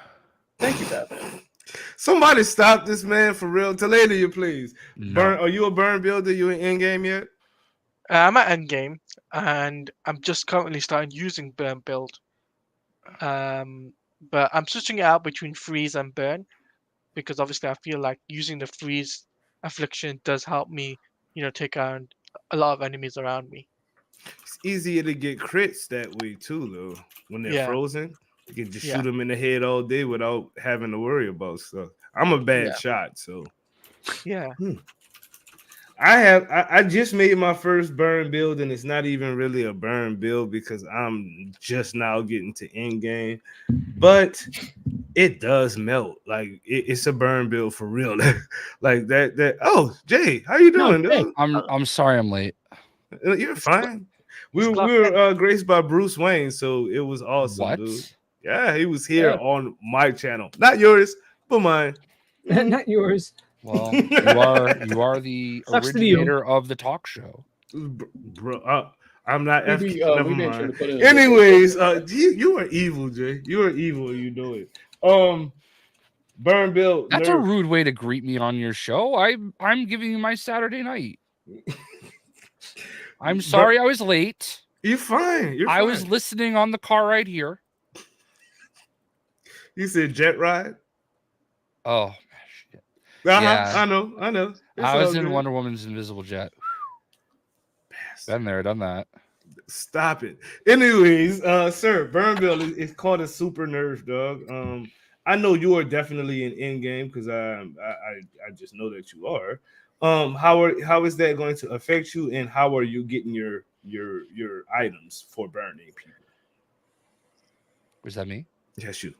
Thank you, Batman. Somebody stop this man for real. Talladega, you please. No. Burn. Are you a burn builder? You in game yet? I'm at Endgame, and I'm just currently starting using Burn build. But I'm switching it out between Freeze and Burn, because obviously I feel like using the Freeze affliction does help me, take out a lot of enemies around me. It's easier to get crits that way too, though. When they're Yeah. frozen, you can just Yeah. shoot them in the head all day without having to worry about stuff. I'm a bad Yeah. shot, so Yeah. I just made my first burn build, and it's not even really a burn build because I'm just now getting to end game, but it does melt. Like it's a burn build for real. Like that. Oh, Jay, how you doing? hey. dude? I'm sorry I'm late. You're fine. We were graced by Bruce Wayne, so it was awesome, What? dude. Yeah, he was here Yeah. on my channel, not yours, but mine. Not yours. Well, you are the Sucks to be you. originator of the talk show. Bro, I'm not We F. be, Never we made sure mind. to put in. Anyways, you are evil, Jay. You are evil. And you know it. Burn Bill. That's a Nerf. rude way to greet me on your show. I'm giving you my Saturday night. I'm sorry I was late. You're fine. You're fine. I was listening on the car right here. You said jet ride? Oh, shit. Yeah. I know. It's I was all in good. Wonder Woman's invisible jet. Been there, done that. Stop it. Anyways, sir, Burn Bill is called a super nerf, dog. I know you are definitely in Endgame because I just know that you are. How is that going to affect you, and how are you getting your items for burning people? Was that me? Yes, you.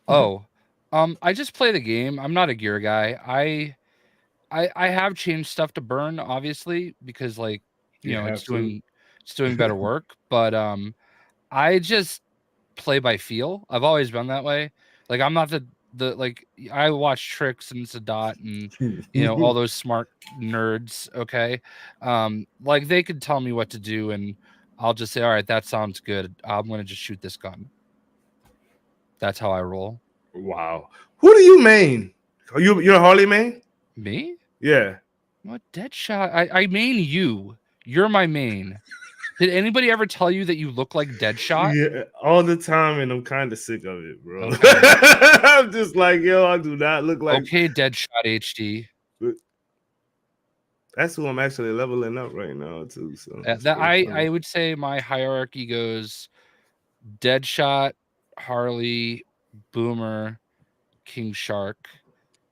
Oh, I just play the game. I'm not a gear guy. I have changed stuff to burn, obviously, because like it's doing better work. But I just play by feel. I've always been that way. Like I'm not the like I watch Tricks and Sadat and all those smart nerds. Okay, like they could tell me what to do, and I'll just say, all right, that sounds good. I'm gonna just shoot this gun. That's how I roll. Wow. Who do you main? You're a Harley main? Me? Yeah. What Deadshot? I main you. You're my main. Did anybody ever tell you that you look like Deadshot? Yeah, all the time, and I'm kind of sick of it, bro. Okay. I'm just like, yo, I do not look like. Okay, Deadshot HD. That's who I'm actually leveling up right now too. So I would say my hierarchy goes Deadshot, Harley, Boomer, King Shark.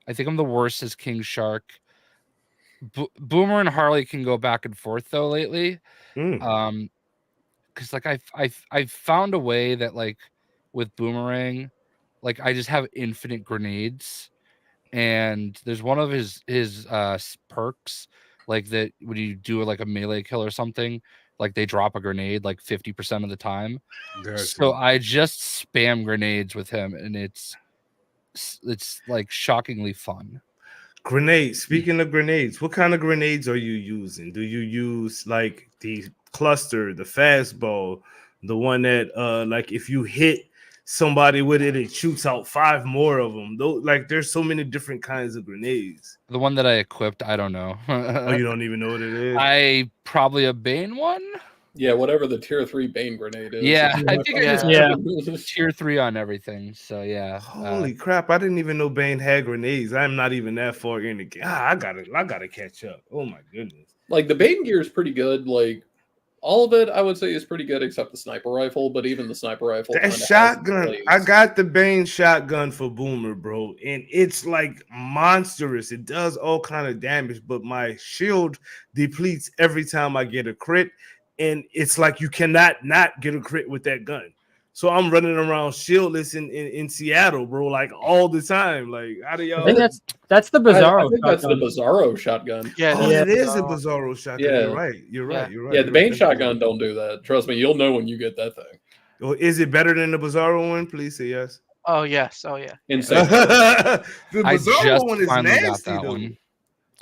I think I'm the worst as King Shark. Boomer and Harley can go back and forth though lately. Because like I've found a way that like with Boomerang, like I just have infinite grenades, and there's one of his perks like that when you do like a melee kill or something, like they drop a grenade like 50% of the time. So I just spam grenades with him, and it's like shockingly fun. Grenades. Speaking of grenades, what kind of grenades are you using? Do you use like the cluster, the fastball, the one that like if you hit somebody with it, it shoots out 5 more of them? Though, like there's so many different kinds of grenades. The one that I equipped, I don't know. Oh, you don't even know what it is? I probably a Bane one. Yeah, whatever the tier 3 Bane grenade is. Yeah, I think Yeah. just tier 3 on everything. So yeah. Holy crap! I didn't even know Bane had grenades. I'm not even that far in the game. I gotta catch up. Oh my goodness! Like the Bane gear is pretty good. Like all of it, I would say is pretty good except the sniper rifle. But even the sniper rifle, That kinda shotgun, has I got the Bane shotgun for Boomer, bro, and it's like monstrous. It does all kind of damage, but my shield depletes every time I get a crit, and it's like you cannot not get a crit with that gun. So I'm running around shieldless in Seattle, bro, like all the time. Like, how do y'all? I think that's the Bizarro. I think that's the shotgun. Bizarro shotgun. Yeah, Oh, Yeah. it is a Bizarro shotgun. Yeah. You're right. You're right. Yeah. You're right. Yeah, You're the right. Bane That's shotgun good. don't do that. Trust me, you'll know when you get that thing. Well, is it better than the Bizarro one? Please say yes. Oh yes. Oh yeah. Insane. The I Bizarro just one is finally got nasty that though. one.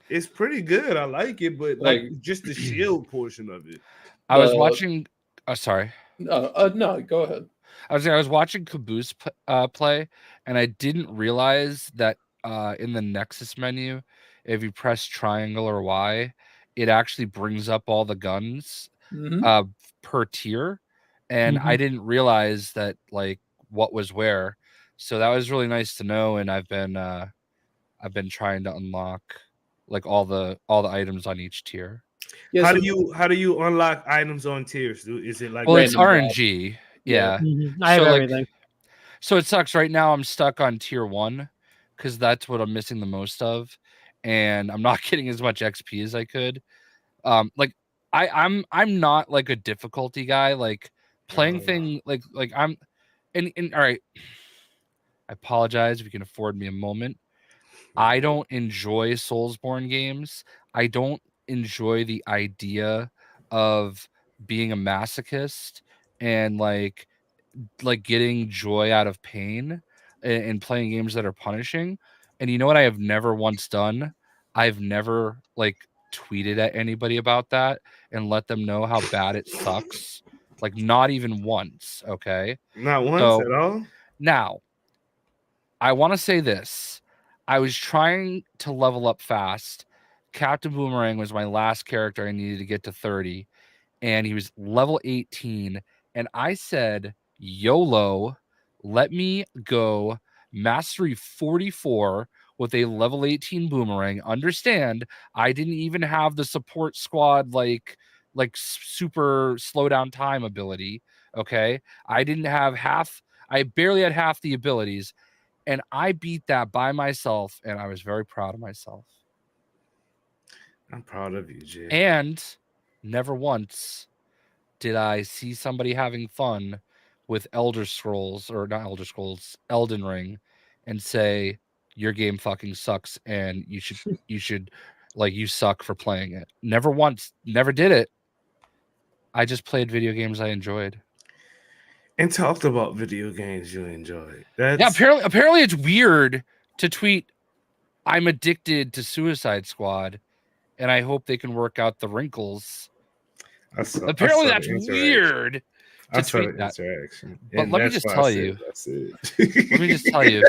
It's pretty good. I like it, but like Like- just the shield portion of it. I was watching. Oh, sorry. No, go ahead. I was watching Caboose play, and I didn't realize that in the Nexus menu, if you press triangle or Y, it actually brings up all the guns Mhm. per tier, and I didn't realize that like what was where. So that was really nice to know, and I've been trying to unlock like all the items on each tier. Yeah, How so do you unlock items on tiers? Dude? Is it like Well, it's random RNG. Yeah. I have So, like, everything. So it sucks. Right now I'm stuck on tier 1 because that's what I'm missing the most of, and I'm not getting as much XP as I could. Like I'm not like a difficulty guy. Like playing thing like I'm and all right. I apologize if you can afford me a moment. I don't enjoy Soulsborne games. I don't enjoy the idea of being a masochist and like getting joy out of pain and playing games that are punishing. And you know what I have never once done? I've never like tweeted at anybody about that and let them know how bad it sucks. Like not even once, okay? Not once So at all. now I want to say this. I was trying to level up fast. Captain Boomerang was my last character I needed to get to 30, and he was level 18. And I said, YOLO, let me go mastery 44 with a level 18 Boomerang. Understand, I didn't even have the support squad like super slow down time ability. Okay. I didn't have I barely had half the abilities. And I beat that by myself, and I was very proud of myself. I'm proud of you, Jay. And never once did I see somebody having fun with Elder Scrolls, or not Elder Scrolls, Elden Ring, and say your game fucking sucks and you should like you suck for playing it. Never once, never did it. I just played video games I enjoyed. And talked about video games you enjoyed. Yeah, apparently it's weird to tweet I'm addicted to Suicide Squad and I hope they can work out the wrinkles. Apparently that's weird to tweet that. But let me just tell you. Let me just tell you,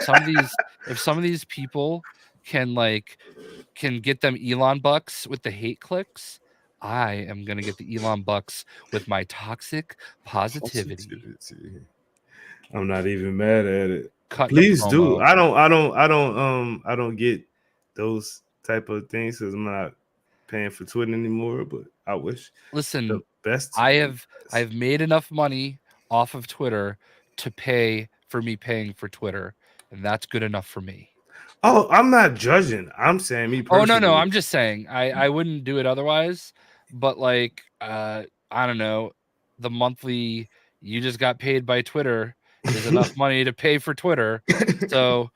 if some of these people can get them Elon bucks with the hate clicks, I am gonna get the Elon bucks with my toxic positivity. I'm not even mad at it. Please do. I don't get those type of things because I'm not paying for Twitter anymore. But I wish. Listen, the best. I've made enough money off of Twitter to pay for me paying for Twitter, and that's good enough for me. Oh, I'm not judging. I'm saying me personally. Oh no, I'm just saying I wouldn't do it otherwise. But like I don't know, the monthly you just got paid by Twitter is enough money to pay for Twitter, so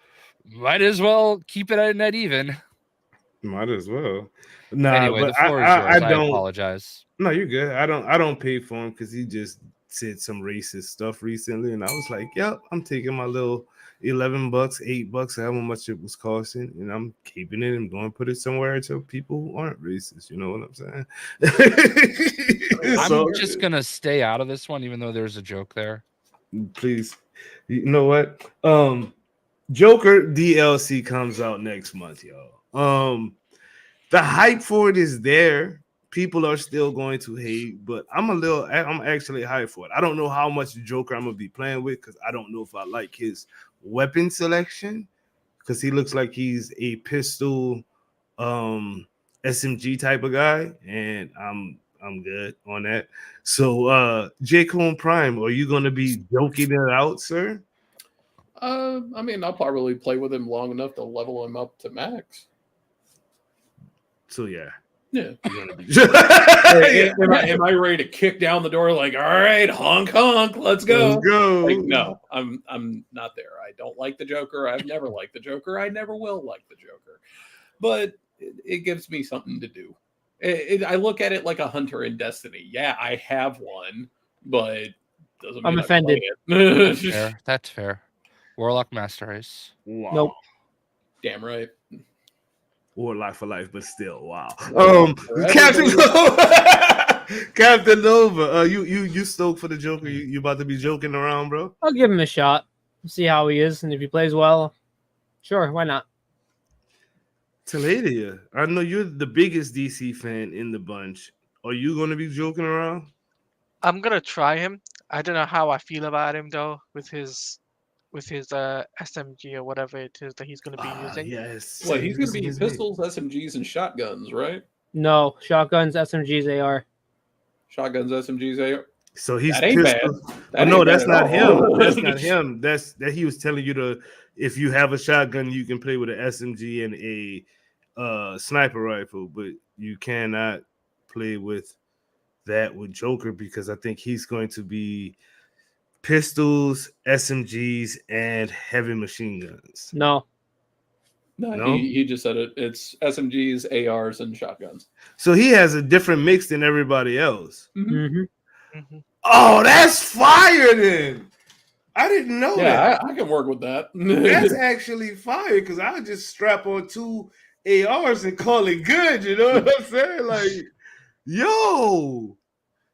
might as well keep it at net even. Might as well. Nah, anyway, but the floor is yours. I apologize. No, you're good. I don't pay for him because he just said some racist stuff recently, and I was like, "Yep, I'm taking my little $11, $8, however much it was costing, and I'm keeping it and going to put it somewhere to people who aren't racist." You know what I'm saying? I'm just gonna stay out of this one, even though there's a joke there. Please, you know what? Joker DLC comes out next month, y'all. The hype for it is there. People are still going to hate, but I'm actually hyped for it. I don't know how much Joker I'm gonna be playing with because I don't know if I like his weapon selection because he looks like he's a pistol SMG type of guy, and I'm good on that. So J. Cone Prime, are you gonna be joking it out, sir? I mean, I'll probably play with him long enough to level him up to max. So yeah. Yeah. Hey, am I ready to kick down the door like, all right, honk honk, let's go? Let's go. Like, no, I'm not there. I don't like the Joker. I've never liked the Joker. I never will like the Joker. But it gives me something to do. I look at it like a hunter in Destiny. Yeah, I have one, but doesn't mean I'm offended. That's fair. That's fair. Warlock Master Race. Wow. Nope. Damn right. Or Life for Life, but still, wow. Captain Nova, you stoked for the Joker? You about to be joking around, bro? I'll give him a shot. See how he is, and if he plays well, sure, why not? Taladia, I know you're the biggest DC fan in the bunch. Are you going to be joking around? I'm gonna try him. I don't know how I feel about him though, with his SMG or whatever it is that he's going to be using. Yes. Well, he's going to be pistols, SMGs, and shotguns, right? No, shotguns, SMGs, AR. Shotguns, SMGs, AR. So he's that ain't bad. No, that's not him. That's not him. That he was telling you to, if you have a shotgun, you can play with an SMG and a sniper rifle, but you cannot play with that with Joker because I think he's going to be pistols, SMGs, and heavy machine guns. No. He just said it. It's SMGs, ARs, and shotguns. So he has a different mix than everybody else. Mm-hmm. Mhm. Oh, that's fire then. I didn't know that. Yeah, I can work with that. That's actually fire because I just strap on 2 ARs and call it good. You know what I'm saying? Like, yo,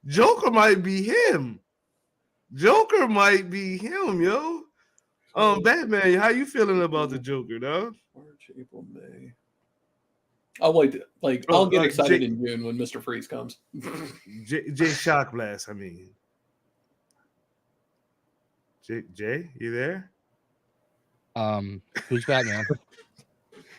Joker might be him. Joker might be him, yo. Batman, how you feeling about the Joker, dog? March, April, May. I'll wait. Like, I'll get excited in June when Mr. Freeze comes. Jay Shock Blast, I mean. Jay, you there? Who's Batman?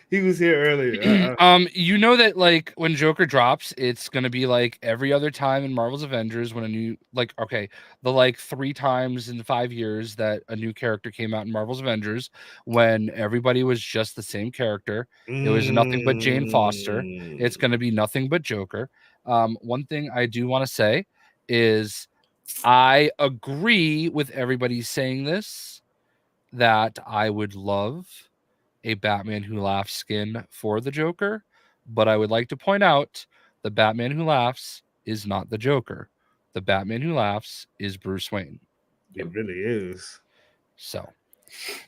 He was here earlier. You know that like when Joker drops, it's gonna be like every other time in Marvel's Avengers when a new the like 3 times in 5 years that a new character came out in Marvel's Avengers when everybody was just the same character. It was nothing but Jane Foster. It's gonna be nothing but Joker. One thing I do want to say is I agree with everybody saying this that I would love a Batman Who Laughs skin for the Joker, but I would like to point out the Batman Who Laughs is not the Joker. The Batman Who Laughs is Bruce Wayne. It really is. So,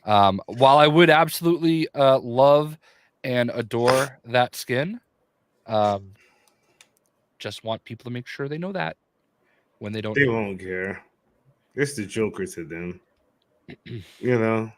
while I would absolutely love and adore that skin, just want people to make sure they know that when they don't. They won't care. It's the Joker to them, you know.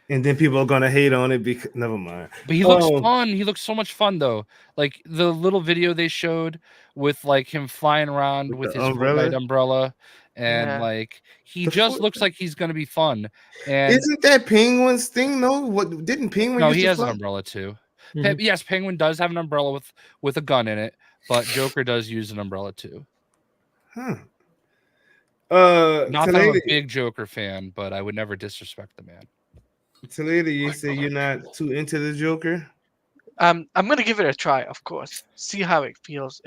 And then people are gonna hate on it because never mind. But he looks fun. He looks so much fun though. Like the little video they showed with like him flying around with his Fortnite umbrella, and like he just looks like he's gonna be fun. And isn't that Penguin's thing? No, what didn't Penguin? No, he has an umbrella too. Yes, Penguin does have an umbrella with a gun in it, but Joker does use an umbrella too. Huh. Not that I'm a big Joker fan, but I would never disrespect the man. Talita, you say you're not too into the Joker? I'm gonna give it a try, of course. See how it feels.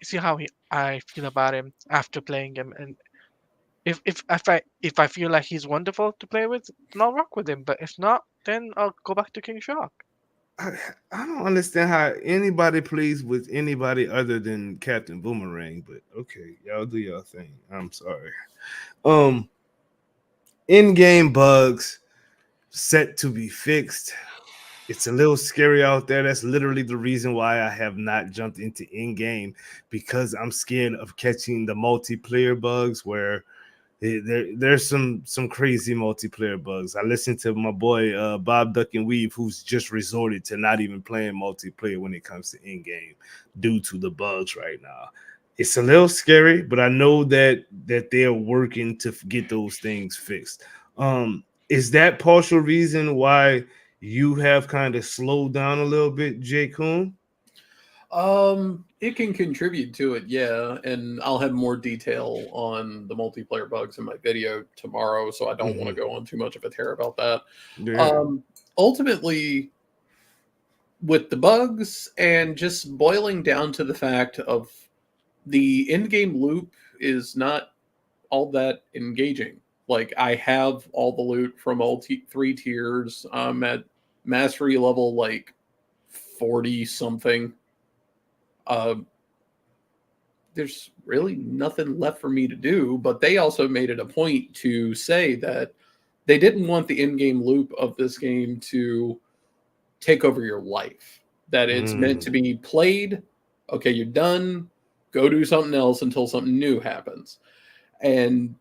See how I feel about him after playing him, and if I feel like he's wonderful to play with, then I'll rock with him. But if not, then I'll go back to King Shark. I don't understand how anybody plays with anybody other than Captain Boomerang, but okay, y'all do y'all thing. I'm sorry. In-game bugs set to be fixed. It's a little scary out there. That's literally the reason why I have not jumped into in-game, because I'm scared of catching the multiplayer bugs where there's some crazy multiplayer bugs. I listened to my boy Bob Duck and Weave, who's just resorted to not even playing multiplayer when it comes to in-game due to the bugs right now. It's a little scary, but I know that they're working to get those things fixed. Is that partial reason why you have kind of slowed down a little bit, Jay Kuhn? It can contribute to it, yeah, and I'll have more detail on the multiplayer bugs in my video tomorrow, so I don't want to go on too much of a tear about that. Yeah. Ultimately, with the bugs and just boiling down to the fact of the in-game loop is not all that engaging. Like, I have all the loot from all 3 tiers. I'm at mastery level like 40 something. There's really nothing left for me to do, but they also made it a point to say that they didn't want the in-game loop of this game to take over your life, that it's meant to be played. Okay, you're done. Go do something else until something new happens. And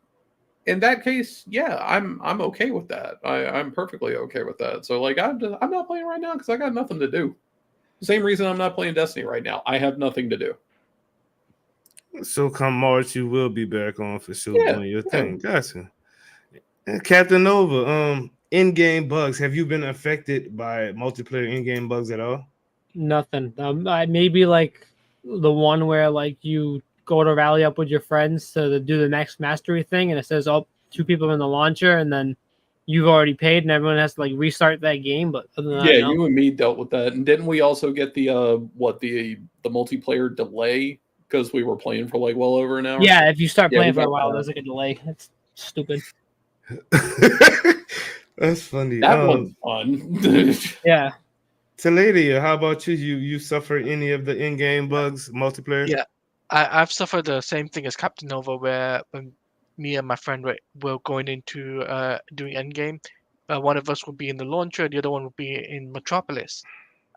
in that case, yeah, I'm okay with that. I'm perfectly okay with that. So like, I'm not playing right now because I got nothing to do. Same reason I'm not playing Destiny right now. I have nothing to do. So come March, you will be back on for sure doing your thing. Gotcha. And Captain Nova, in-game bugs. Have you been affected by multiplayer in-game bugs at all? Nothing. Maybe like the one where like you go to rally up with your friends to do the next mastery thing, and it says, "Oh, 2 people in the launcher," and then you've already paid, and everyone has to like restart that game. But other than that, no. You and me dealt with that, and didn't we also get the multiplayer delay because we were playing for like well over an hour? Yeah, if you start playing for a while, there's like a delay. It's stupid. That's funny. That was fun. Yeah. Taladia, how about you? You suffer any of the in-game bugs, multiplayer? I've suffered the same thing as Captain Nova, where when me and my friend were going into doing Endgame, one of us would be in the launcher, the other one would be in Metropolis,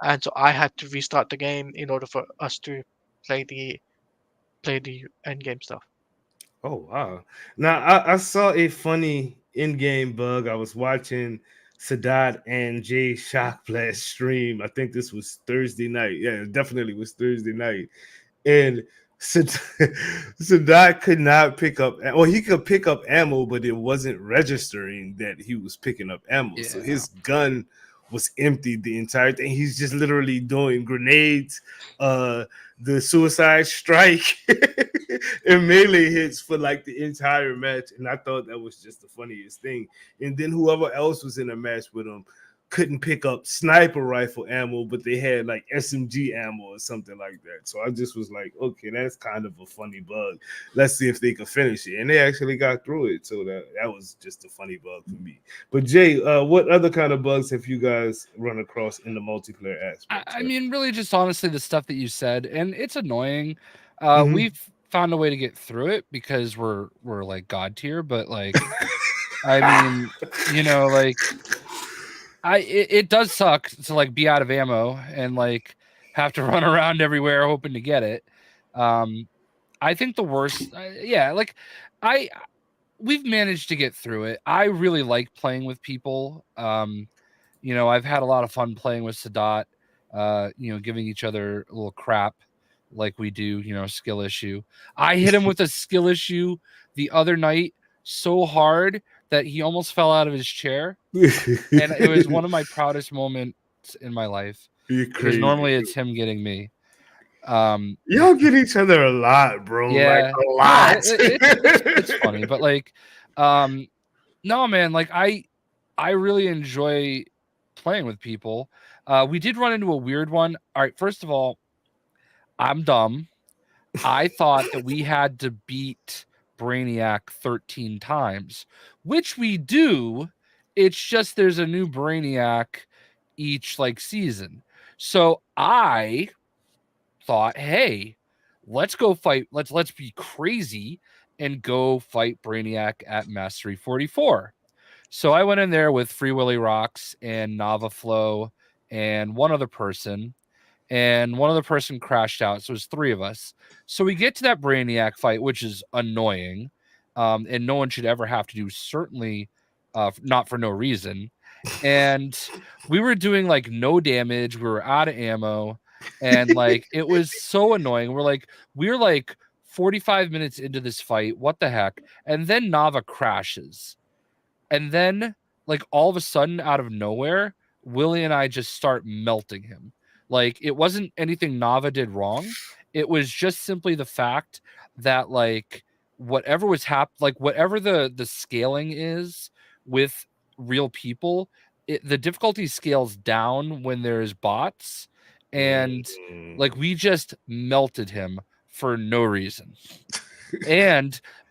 and so I had to restart the game in order for us to play the Endgame stuff. Oh wow! Now I saw a funny in-game bug. I was watching Sadat and Jay Shockblast stream. I think this was Thursday night. Yeah, it definitely was Thursday night. And Sadat could not pick up. Well, he could pick up ammo, but it wasn't registering that he was picking up ammo. So his gun was empty the entire thing. He's just literally doing grenades, the suicide strike, and melee hits for like the entire match. And I thought that was just the funniest thing. And then whoever else was in a match with him couldn't pick up sniper rifle ammo, but they had like SMG ammo or something like that. So I just was like, okay, that's kind of a funny bug. Let's see if they could finish it. And they actually got through it. So that was just a funny bug for me. But Jay, what other kind of bugs have you guys run across in the multiplayer aspect? I mean, really just honestly the stuff that you said, and it's annoying. Mhm. We've found a way to get through it because we're like god tier, but like I mean, you know, like it does suck to like be out of ammo and like have to run around everywhere hoping to get it. I think the worst, yeah, like we've managed to get through it. I really like playing with people. You know, I've had a lot of fun playing with Sadat. You know, giving each other a little crap like we do. You know, skill issue. I hit him with a skill issue the other night so hard that he almost fell out of his chair, and it was one of my proudest moments in my life. You're Because crazy. normally it's him getting me. Y'all get each other a lot, bro. Yeah, like a lot. it's funny, but like, no, man, like I really enjoy playing with people. We did run into a weird one. All right, first of all, I'm dumb. I thought that we had to beat Brainiac 13 times, which we do. It's just there's a new Brainiac each like season. So I thought, hey, let's go fight. Let's be crazy and go fight Brainiac at Mastery 44. So I went in there with Free Willy Rocks and Nava Flow and one other person, and one other person crashed out. So it was three of us. So we get to that Brainiac fight, which is annoying, and no one should ever have to do. Certainly, not for no reason. And we were doing like no damage. We were out of ammo, and like it was so annoying. We're like 45 minutes into this fight. What the heck? And then Nava crashes. And then, like, all of a sudden, out of nowhere, Willie and I just start melting him. Like, it wasn't anything Nava did wrong. It was just simply the fact that, like, whatever was like, whatever the scaling is with real people, the difficulty scales down when there's bots. And, like, we just melted him for no reason.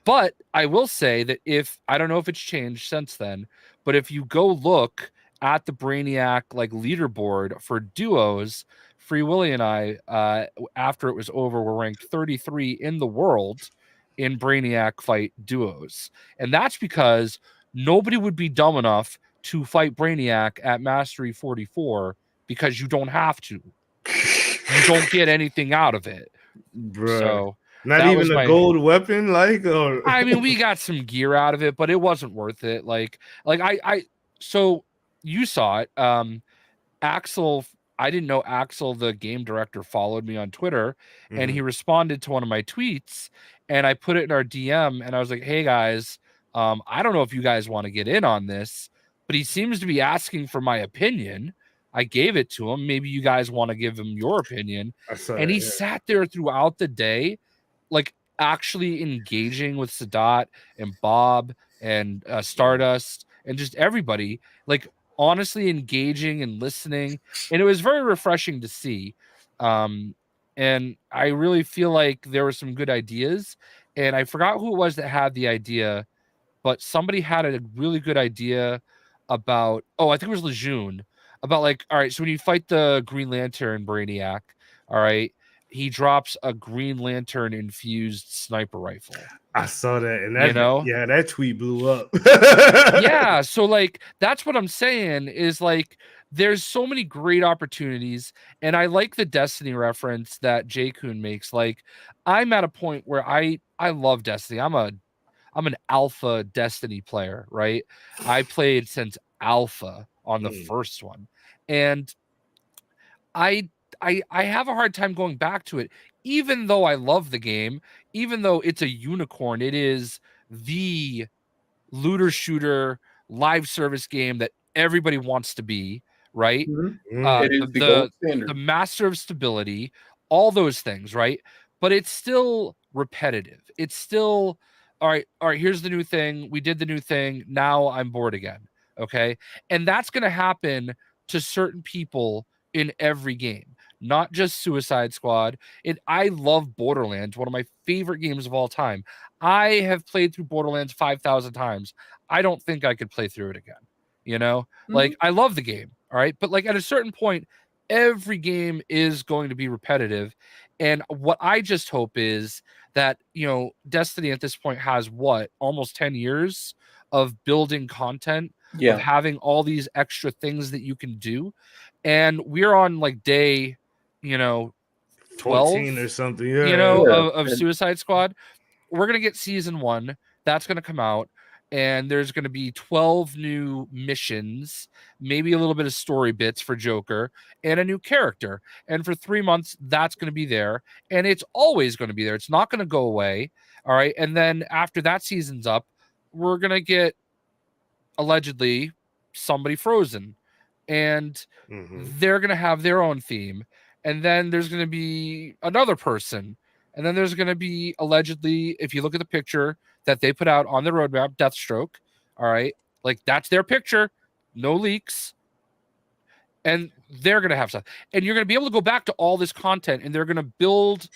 But I will say that if I don't know if it's changed since then, but if you go look at the Brainiac like leaderboard for duos, Free Willy and I, after it was over, were ranked 33 in the world in Brainiac fight duos. And that's because nobody would be dumb enough to fight Brainiac at Mastery 44 because you don't have to. You don't get anything out of it. Bruh. So not even a gold weapon, like, or I mean, we got some gear out of it, but it wasn't worth it. Like so you saw it. Axel, I didn't know Axel, the game director, followed me on Twitter, and he responded to one of my tweets, and I put it in our DM, and I was like, hey guys, I don't know if you guys want to get in on this, but he seems to be asking for my opinion. I gave it to him. Maybe you guys want to give him your opinion. And he sat there throughout the day, like actually engaging with Sadat and Bob and Stardust and just everybody, like honestly engaging and listening. And it was very refreshing to see. And I really feel like there were some good ideas. And I forgot who it was that had the idea, but somebody had a really good idea about, I think it was Lejeune, about like, all right, so when you fight the Green Lantern Brainiac, all right, he drops a Green Lantern infused sniper rifle. I saw that, and that, that tweet blew up. Yeah, so like that's what I'm saying is like there's so many great opportunities, and I like the Destiny reference that J Kun makes. Like I'm at a point where I love Destiny. I'm an alpha Destiny player, right? I played since alpha on the first one, and I have a hard time going back to it, even though I love the game, even though it's a unicorn. It is the looter shooter live service game that everybody wants to be, right? It is the gold standard. The master of stability, all those things, right? But it's still repetitive. It's still all right, here's the new thing. We did the new thing. Now I'm bored again. Okay. And that's going to happen to certain people in every game, not just Suicide Squad. I love Borderlands, one of my favorite games of all time. I have played through Borderlands 5,000 times. I don't think I could play through it again. You know, like I love the game. All right. But like at a certain point, every game is going to be repetitive. And what I just hope is that, you know, Destiny at this point has almost 10 years of building content, of having all these extra things that you can do. And we're on like day, 12 14 or something, of Suicide Squad. We're going to get season 1. That's going to come out. And there's going to be 12 new missions, maybe a little bit of story bits for Joker, and a new character. And for 3 months, that's going to be there. And it's always going to be there. It's not going to go away. All right. And then after that season's up, we're going to get allegedly somebody frozen. And they're going to have their own theme. And then there's going to be another person. And then there's going to be allegedly, if you look at the picture that they put out on the roadmap, Deathstroke. All right. Like that's their picture. No leaks. And they're going to have stuff. And you're going to be able to go back to all this content, and they're going to build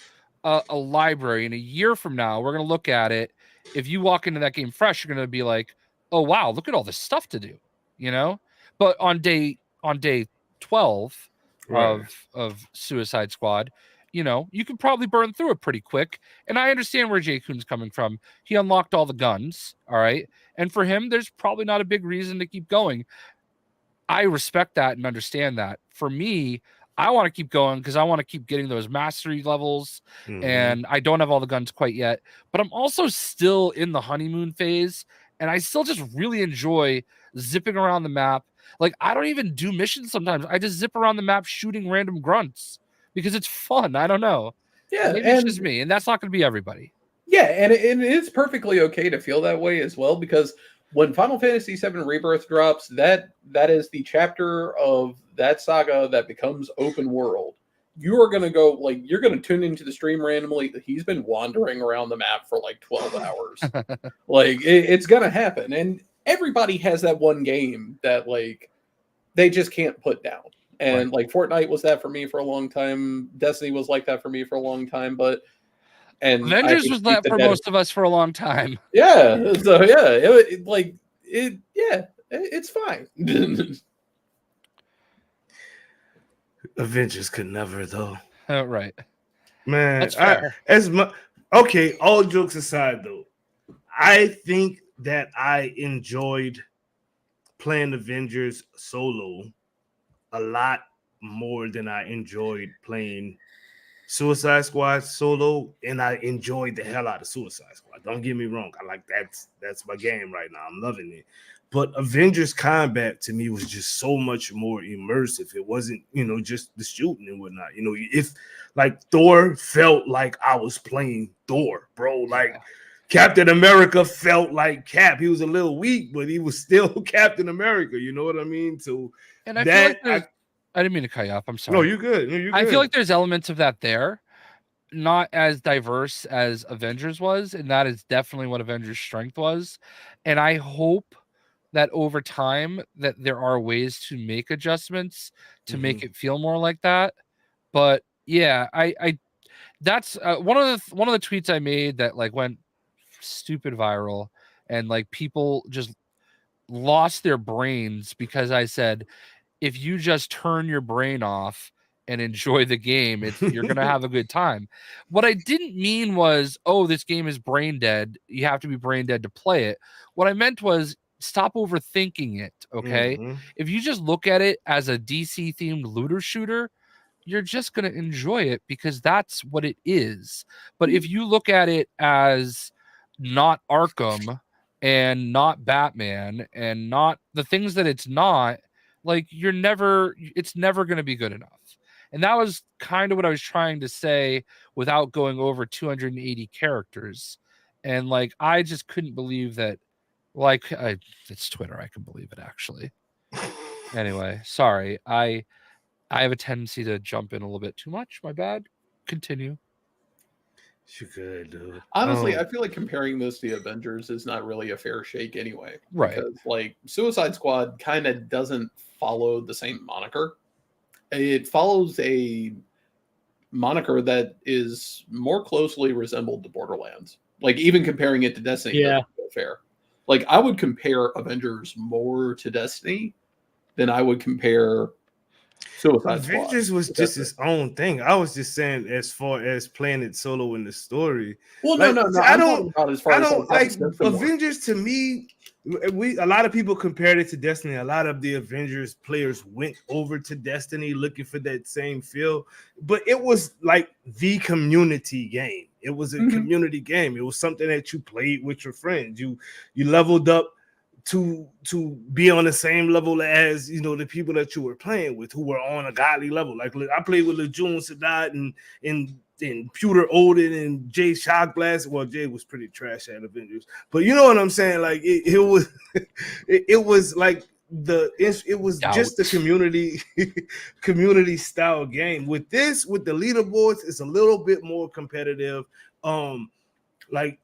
a library. And a year from now, we're going to look at it. If you walk into that game fresh, you're going to be like, oh, wow, look at all this stuff to do, you know? But on day 12 of Suicide Squad, you know, you can probably burn through it pretty quick. And I understand where J Kun's coming from. He unlocked all the guns. All right. And for him, there's probably not a big reason to keep going. I respect that and understand that. For me, I want to keep going because I want to keep getting those mastery levels. And I don't have all the guns quite yet, but I'm also still in the honeymoon phase. And I still just really enjoy zipping around the map. Like I don't even do missions sometimes. I just zip around the map shooting random grunts because it's fun. I don't know. Yeah, maybe it's just me, and that's not going to be everybody. Yeah, and it's perfectly okay to feel that way as well, because when Final Fantasy VII Rebirth drops, that is the chapter of that saga that becomes open world. You are going to go, like, you're going to tune into the stream randomly. He's been wandering around the map for like 12 hours. Like, it's going to happen. And everybody has that one game that, like, they just can't put down. And like Fortnite was that for me for a long time. Destiny was like that for me for a long time. And Avengers was that for most of us for a long time. Yeah. So yeah, it's fine. Avengers could never though. Oh, right. Man, that's fair. Okay, all jokes aside though, I think that I enjoyed playing Avengers solo a lot more than I enjoyed playing Suicide Squad solo, and I enjoyed the hell out of Suicide Squad. Don't get me wrong, I like that's my game right now. I'm loving it. But Avengers combat to me was just so much more immersive. It wasn't, just the shooting and whatnot. If like Thor felt like I was playing Thor, bro. Like Captain America felt like Cap. He was a little weak, but he was still Captain America. You know what I mean? So and I feel like I didn't mean to cut you off. I'm sorry. No, you're good. I feel like there's elements of that there, not as diverse as Avengers was, and that is definitely what Avengers' strength was. And I hope that over time that there are ways to make adjustments to make it feel more like that. But yeah, I that's one of the tweets I made that like went stupid viral, and like people just lost their brains because I said, if you just turn your brain off and enjoy the game. You're gonna have a good time. What I didn't mean was, oh, this game is brain dead. You have to be brain dead to play it. What I meant was stop overthinking it. Okay. If you just look at it as a DC themed looter shooter, you're just going to enjoy it because that's what it is. But if you look at it as not Arkham and not Batman and not the things that it's not, like it's never going to be good enough. And that was kind of what I was trying to say without going over 280 characters. And like, I just couldn't believe that. Like, it's Twitter. I can believe it, actually. Anyway, sorry. I have a tendency to jump in a little bit too much. My bad. Continue. You good, dude. Honestly, I feel like comparing this to the Avengers is not really a fair shake anyway. Right. Because, like, Suicide Squad kind of doesn't follow the same moniker. It follows a moniker that is more closely resembled to Borderlands. Like, even comparing it to Destiny doesn't feel fair. Like, I would compare Avengers more to Destiny than I would compare Suicide Squad. Avengers was just its own thing. I was just saying, as far as playing it solo in the story. Well, like, no. I don't like Avengers. To me, a lot of people compared it to Destiny. A lot of the Avengers players went over to Destiny looking for that same feel, but it was like the community game. It was a community game. It was something that you played with your friends. You leveled up to be on the same level as, you know, the people that you were playing with who were on a godly level. Like, I played with Lejeune Sadat and Pewter Odin and Jay Shockblast. Well, Jay was pretty trash at Avengers, but you know what I'm saying? Like, it was it was like it was just the community style game. With the leaderboards, it's a little bit more competitive. Like,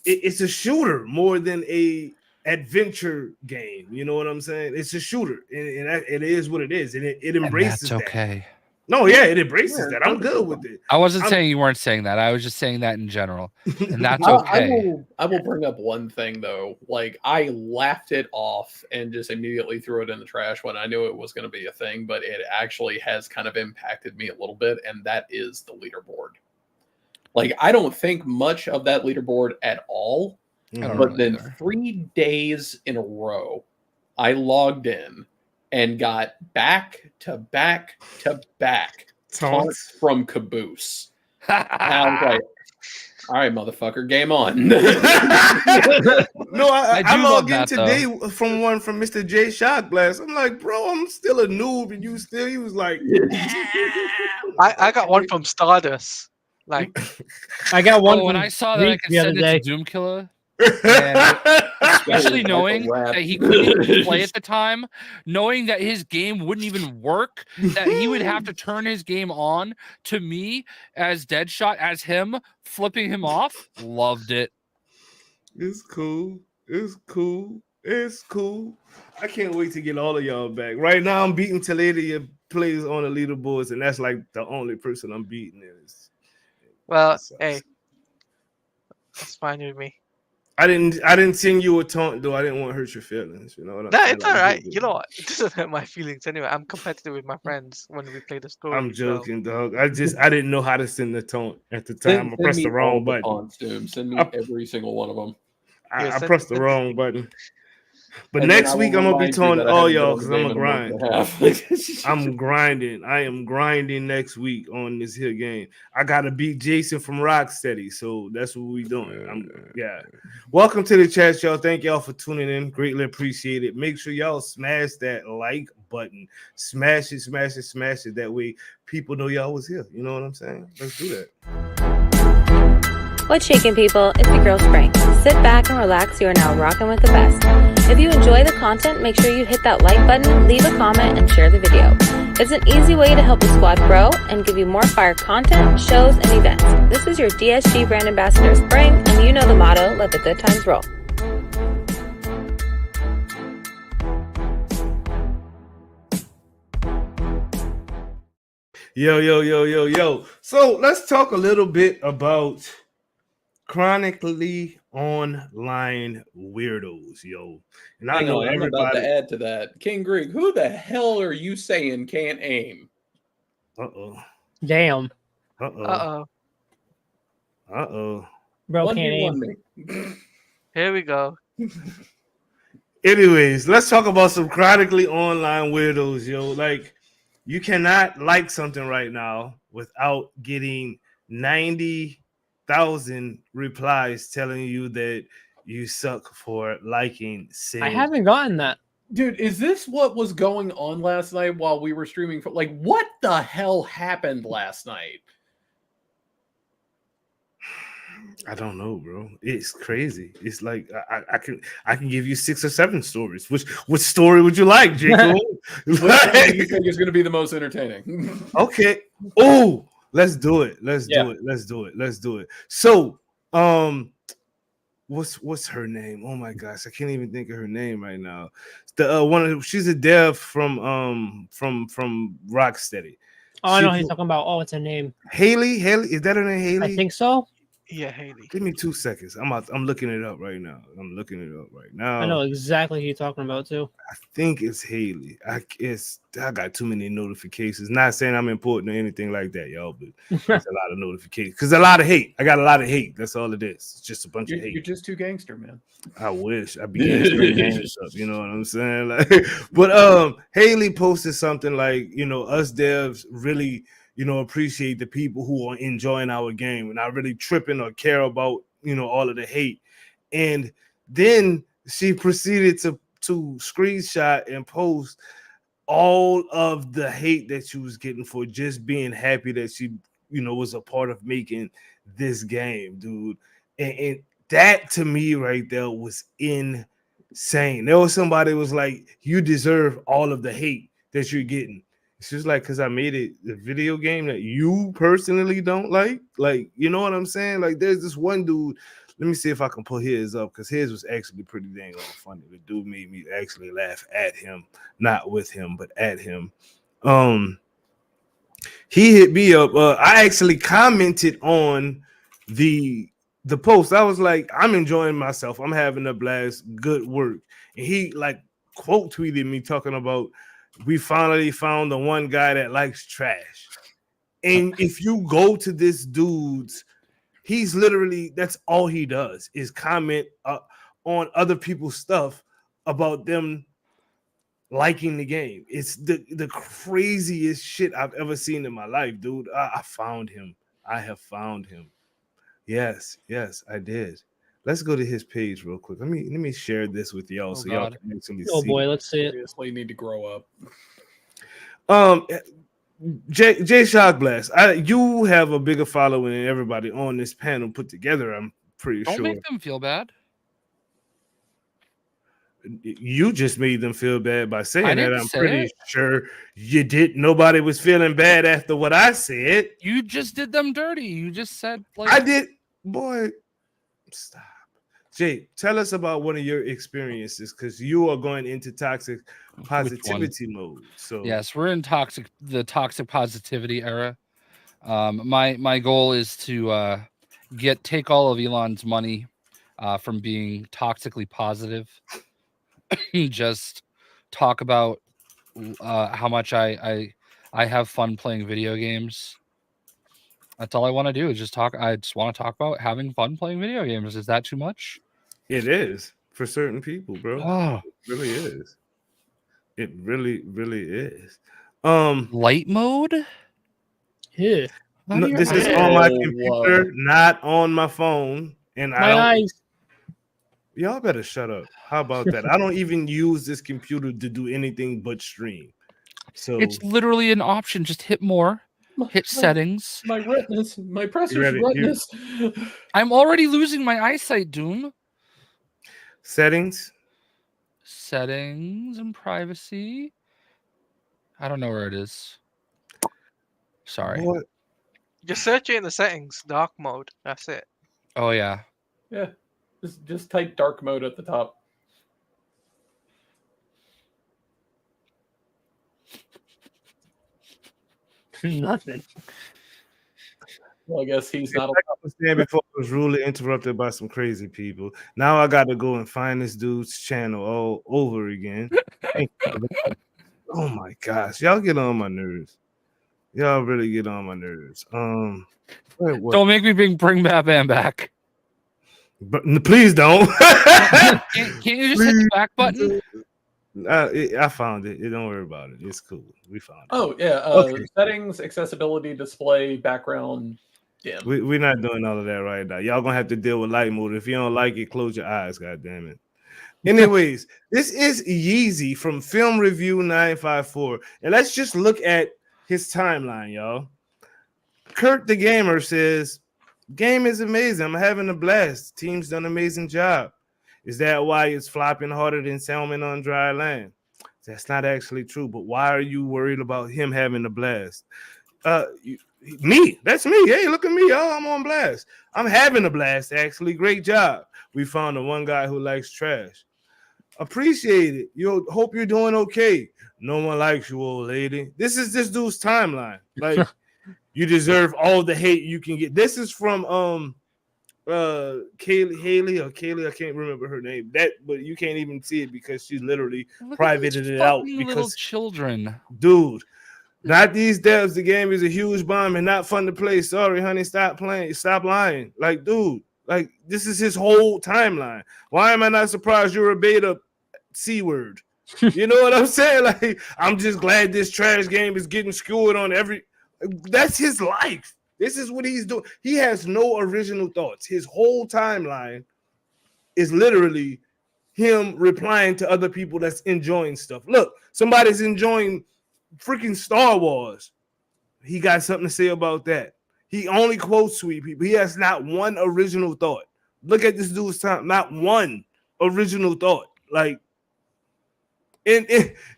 it's a shooter more than a adventure game. You know what I'm saying? It's a shooter, and it is what it is, and it embraces and that's okay. that. No, yeah, it embraces that. I'm good with it. I wasn't saying you weren't saying that. I was just saying that in general, and that's okay. I will bring up one thing though. Like, I laughed it off and just immediately threw it in the trash when I knew it was going to be a thing, but it actually has kind of impacted me a little bit, and that is the leaderboard. Like, I don't think much of that leaderboard at all. But then 3 days in a row, I logged in and got back to back taunts from Caboose. And I was like, all right, motherfucker, game on. No, I logged in today from Mr. J Shockblast. I'm like, bro, I'm still a noob, and he was like, I got one from Stardust. Like, I got one when I saw that I could send it to Doomkiller. And especially knowing that he couldn't play at the time, knowing that his game wouldn't even work, that he would have to turn his game on to me as Deadshot, as him flipping him off. Loved it. It's cool. I can't wait to get all of y'all back. Right now, I'm beating Taladia plays on the leaderboards, and that's like the only person I'm beating. Well, hey, that's fine with me. I didn't send you a taunt though. I didn't want to hurt your feelings. You know what I'm saying? It's all right. You know what? It doesn't hurt my feelings anyway. I'm competitive with my friends when we play the story. I'm joking, dog. I didn't know how to send the taunt at the time. I pressed the wrong button. Taunts, send me every single one of them. I pressed the wrong button. But next week I'm gonna be taunting all y'all because I'm a grind. I'm grinding. I am grinding next week on this here game. I gotta beat Jason from Rocksteady, so that's what we doing. Welcome to the chat, y'all. Thank y'all for tuning in. Greatly appreciate it. Make sure y'all smash that like button. Smash it. That way people know y'all was here. You know what I'm saying? Let's do that. What's shaking, people? It's your girl Spring. Sit back and relax. You are now rocking with the best. If you enjoy the content, make sure you hit that like button, leave a comment, and share the video. It's an easy way to help the squad grow and give you more fire content, shows, and events. This is your DSG brand ambassador Spring, and you know the motto, let the good times roll. Yo. So let's talk a little bit about chronically online weirdos, yo. And I know everybody. I'm about to add to that. King Greek, who the hell are you saying can't aim? Uh-oh. Damn. Uh-oh. Uh-oh. Bro One can't v aim. one me. Here we go. Anyways, let's talk about some chronically online weirdos, yo. Like, you cannot like something right now without getting 90,000 replies telling you that you suck for liking said. I haven't gotten that. Dude, is this what was going on last night while we were streaming? Like, what the hell happened last night? I don't know, bro. It's crazy. It's like I can give you 6 or 7 stories. Which story would you like, Jacob? Which one do you think is going to be the most entertaining? Okay. Oh, let's do it. Let's do it. So, what's her name? Oh my gosh, I can't even think of her name right now. The she's a dev from Rocksteady. Oh, I know he's talking about. Oh, what's her name? Haley, is that her name? Haley? I think so. Yeah, Haley. Give me 2 seconds. I'm looking it up right now. I know exactly who you're talking about too. I think it's Haley. I got too many notifications. Not saying I'm important or anything like that, y'all, but it's a lot of notifications. Because a lot of hate. I got a lot of hate. That's all it is. It's just a bunch of hate. You're just too gangster, man. I wish I'd be games up, you know what I'm saying? Like, but Haley posted something like, us devs really, appreciate the people who are enjoying our game and not really tripping or care about, all of the hate. And then she proceeded to screenshot and post all of the hate that she was getting for just being happy that she, was a part of making this game, dude. And that to me right there was insane. There was somebody who was like, you deserve all of the hate that you're getting. It's just like, because I made it a video game that you personally don't like. Like, you know what I'm saying? Like, there's this one dude. Let me see if I can pull his up, because his was actually pretty dang funny. The dude made me actually laugh at him, not with him, but at him. He hit me up. I actually commented on the post. I was like, I'm enjoying myself. I'm having a blast. Good work. And he like quote tweeted me talking about, we finally found the one guy that likes trash. And if you go to this dude's, he's literally, that's all he does is comment on other people's stuff about them liking the game. It's the craziest shit I've ever seen in my life, dude. I found him. I have found him. Yes, I did. Let's go to his page real quick. Let me share this with y'all so y'all can actually see. Oh boy, let's see it. Seriously, need to grow up. Jay Shockblast, you have a bigger following than everybody on this panel put together. I'm pretty sure. Don't make them feel bad. You just made them feel bad by saying that. I'm pretty it. sure you did. Nobody was feeling bad after what I said. You just did them dirty. You just said like I did. Boy, stop. Jay, tell us about one of your experiences, because you are going into toxic positivity mode. So yes, we're in the toxic positivity era. My goal is to take all of Elon's money from being toxically positive. Just talk about how much I have fun playing video games. That's all I want to do is just talk. I just want to talk about having fun playing video games. Is that too much? It is for certain people, bro. Oh. It really is. It really is. Light mode? Yeah. No, this is on my computer, not on my phone. And my eyes. Y'all better shut up. How about that? I don't even use this computer to do anything but stream. So it's literally an option. Just hit more. Hit settings. My retinas. My pressure's retinas. I'm already losing my eyesight, Doom. Settings and privacy. I don't know where it is. Sorry. What? Just search it in the settings, dark mode. That's it. Oh yeah. Yeah. Just type dark mode at the top. Nothing. Well, I guess he's not. Like I was saying before, I was rudely interrupted by some crazy people. Now I got to go and find this dude's channel all over again. Oh my gosh, y'all get on my nerves. Y'all really get on my nerves. Don't make me bring Batman back. But please don't. Can't you just hit the back button? I found it. Don't worry about it. It's cool. We found it. Oh yeah. Okay. Settings, accessibility, display, background, dim. We're not doing all of that right now. Y'all gonna have to deal with light mode. If you don't like it, close your eyes. God damn it. Anyways, this is Yeezy from Film Review 954, and let's just look at his timeline, y'all. Kurt the Gamer says, "Game is amazing. I'm having a blast. Team's done an amazing job. Is that why it's flopping harder than salmon on dry land?" That's not actually true, but why are you worried about him having a blast? Me, that's me. Hey, look at me, y'all. I'm on blast. I'm having a blast, actually. Great job. We found the one guy who likes trash. Appreciate it. You hope you're doing okay. No one likes you, old lady. This is this dude's timeline. Like, you deserve all the hate you can get. This is from Haley, I can't remember her name. But you can't even see it because she literally privated it out. Because little children, dude, not these devs. The game is a huge bomb and not fun to play. Sorry, honey, stop playing. Stop lying. Like, dude, like this is his whole timeline. Why am I not surprised you're a beta C-word? You know what I'm saying? Like, I'm just glad this trash game is getting skewered on every. That's his life. This is what he's doing. He has no original thoughts. His whole timeline is literally him replying to other people that's enjoying stuff. Look, somebody's enjoying freaking Star Wars. He got something to say about that. He only quotes sweet people. He has not one original thought. Look at this dude's time. Not one original thought. Like, and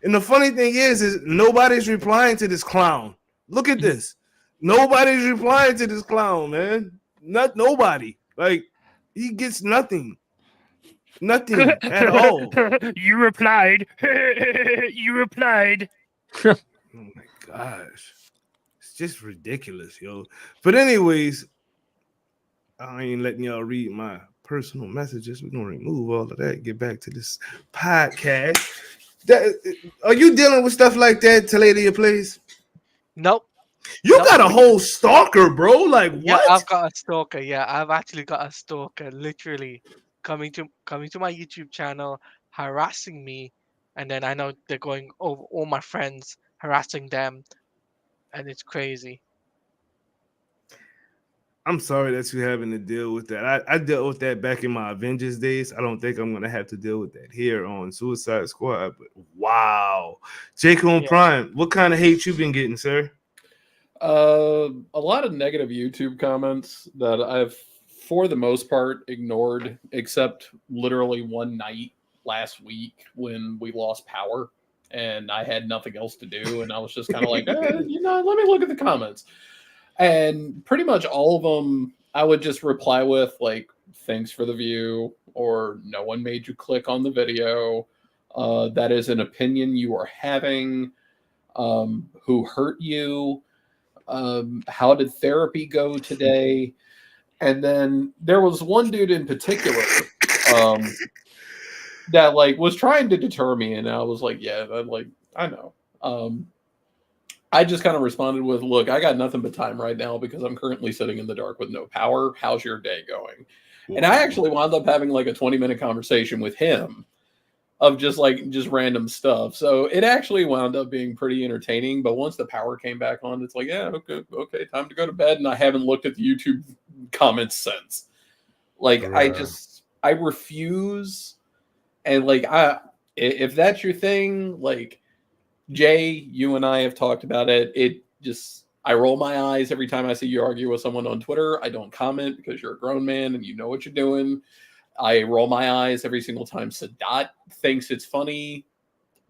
the funny thing is nobody's replying to this clown. Look at this. Nobody's replying to this clown, man. Nobody. Like, he gets nothing. Nothing at all. You replied. You replied. Oh my gosh. It's just ridiculous, yo. But anyways, I ain't letting y'all read my personal messages. We're gonna remove all of that. Get back to this podcast. Are you dealing with stuff like that, Taladia, please? Nope. You got a whole stalker, bro. Like, what? Yeah, I've got a stalker. Yeah, I've actually got a stalker. Literally coming to my YouTube channel, harassing me, and then I know they're going over all my friends, harassing them, and it's crazy. I'm sorry that you're having to deal with that. I dealt with that back in my Avengers days. I don't think I'm gonna have to deal with that here on Suicide Squad. But wow, J-Cone Prime, what kind of hate you been getting, sir? A lot of negative YouTube comments that I've, for the most part, ignored, except literally one night last week when we lost power and I had nothing else to do, and I was just kind of like, let me look at the comments. And pretty much all of them, I would just reply with, like, thanks for the view, or no one made you click on the video. That is an opinion you are having. Who hurt you? How did therapy go today? And then there was one dude in particular that, like, was trying to deter me, and I was like, yeah, I know. I just kind of responded with, look, I got nothing but time right now because I'm currently sitting in the dark with no power. How's your day going? And I actually wound up having like a 20-minute conversation with him of just random stuff. So it actually wound up being pretty entertaining. But once the power came back on, it's like, yeah, okay, time to go to bed. And I haven't looked at the YouTube comments since. Like, I refuse. And like, if that's your thing, like, Jay, you and I have talked about it. I roll my eyes every time I see you argue with someone on Twitter. I don't comment because you're a grown man and you know what you're doing. I roll my eyes every single time Sadat thinks it's funny.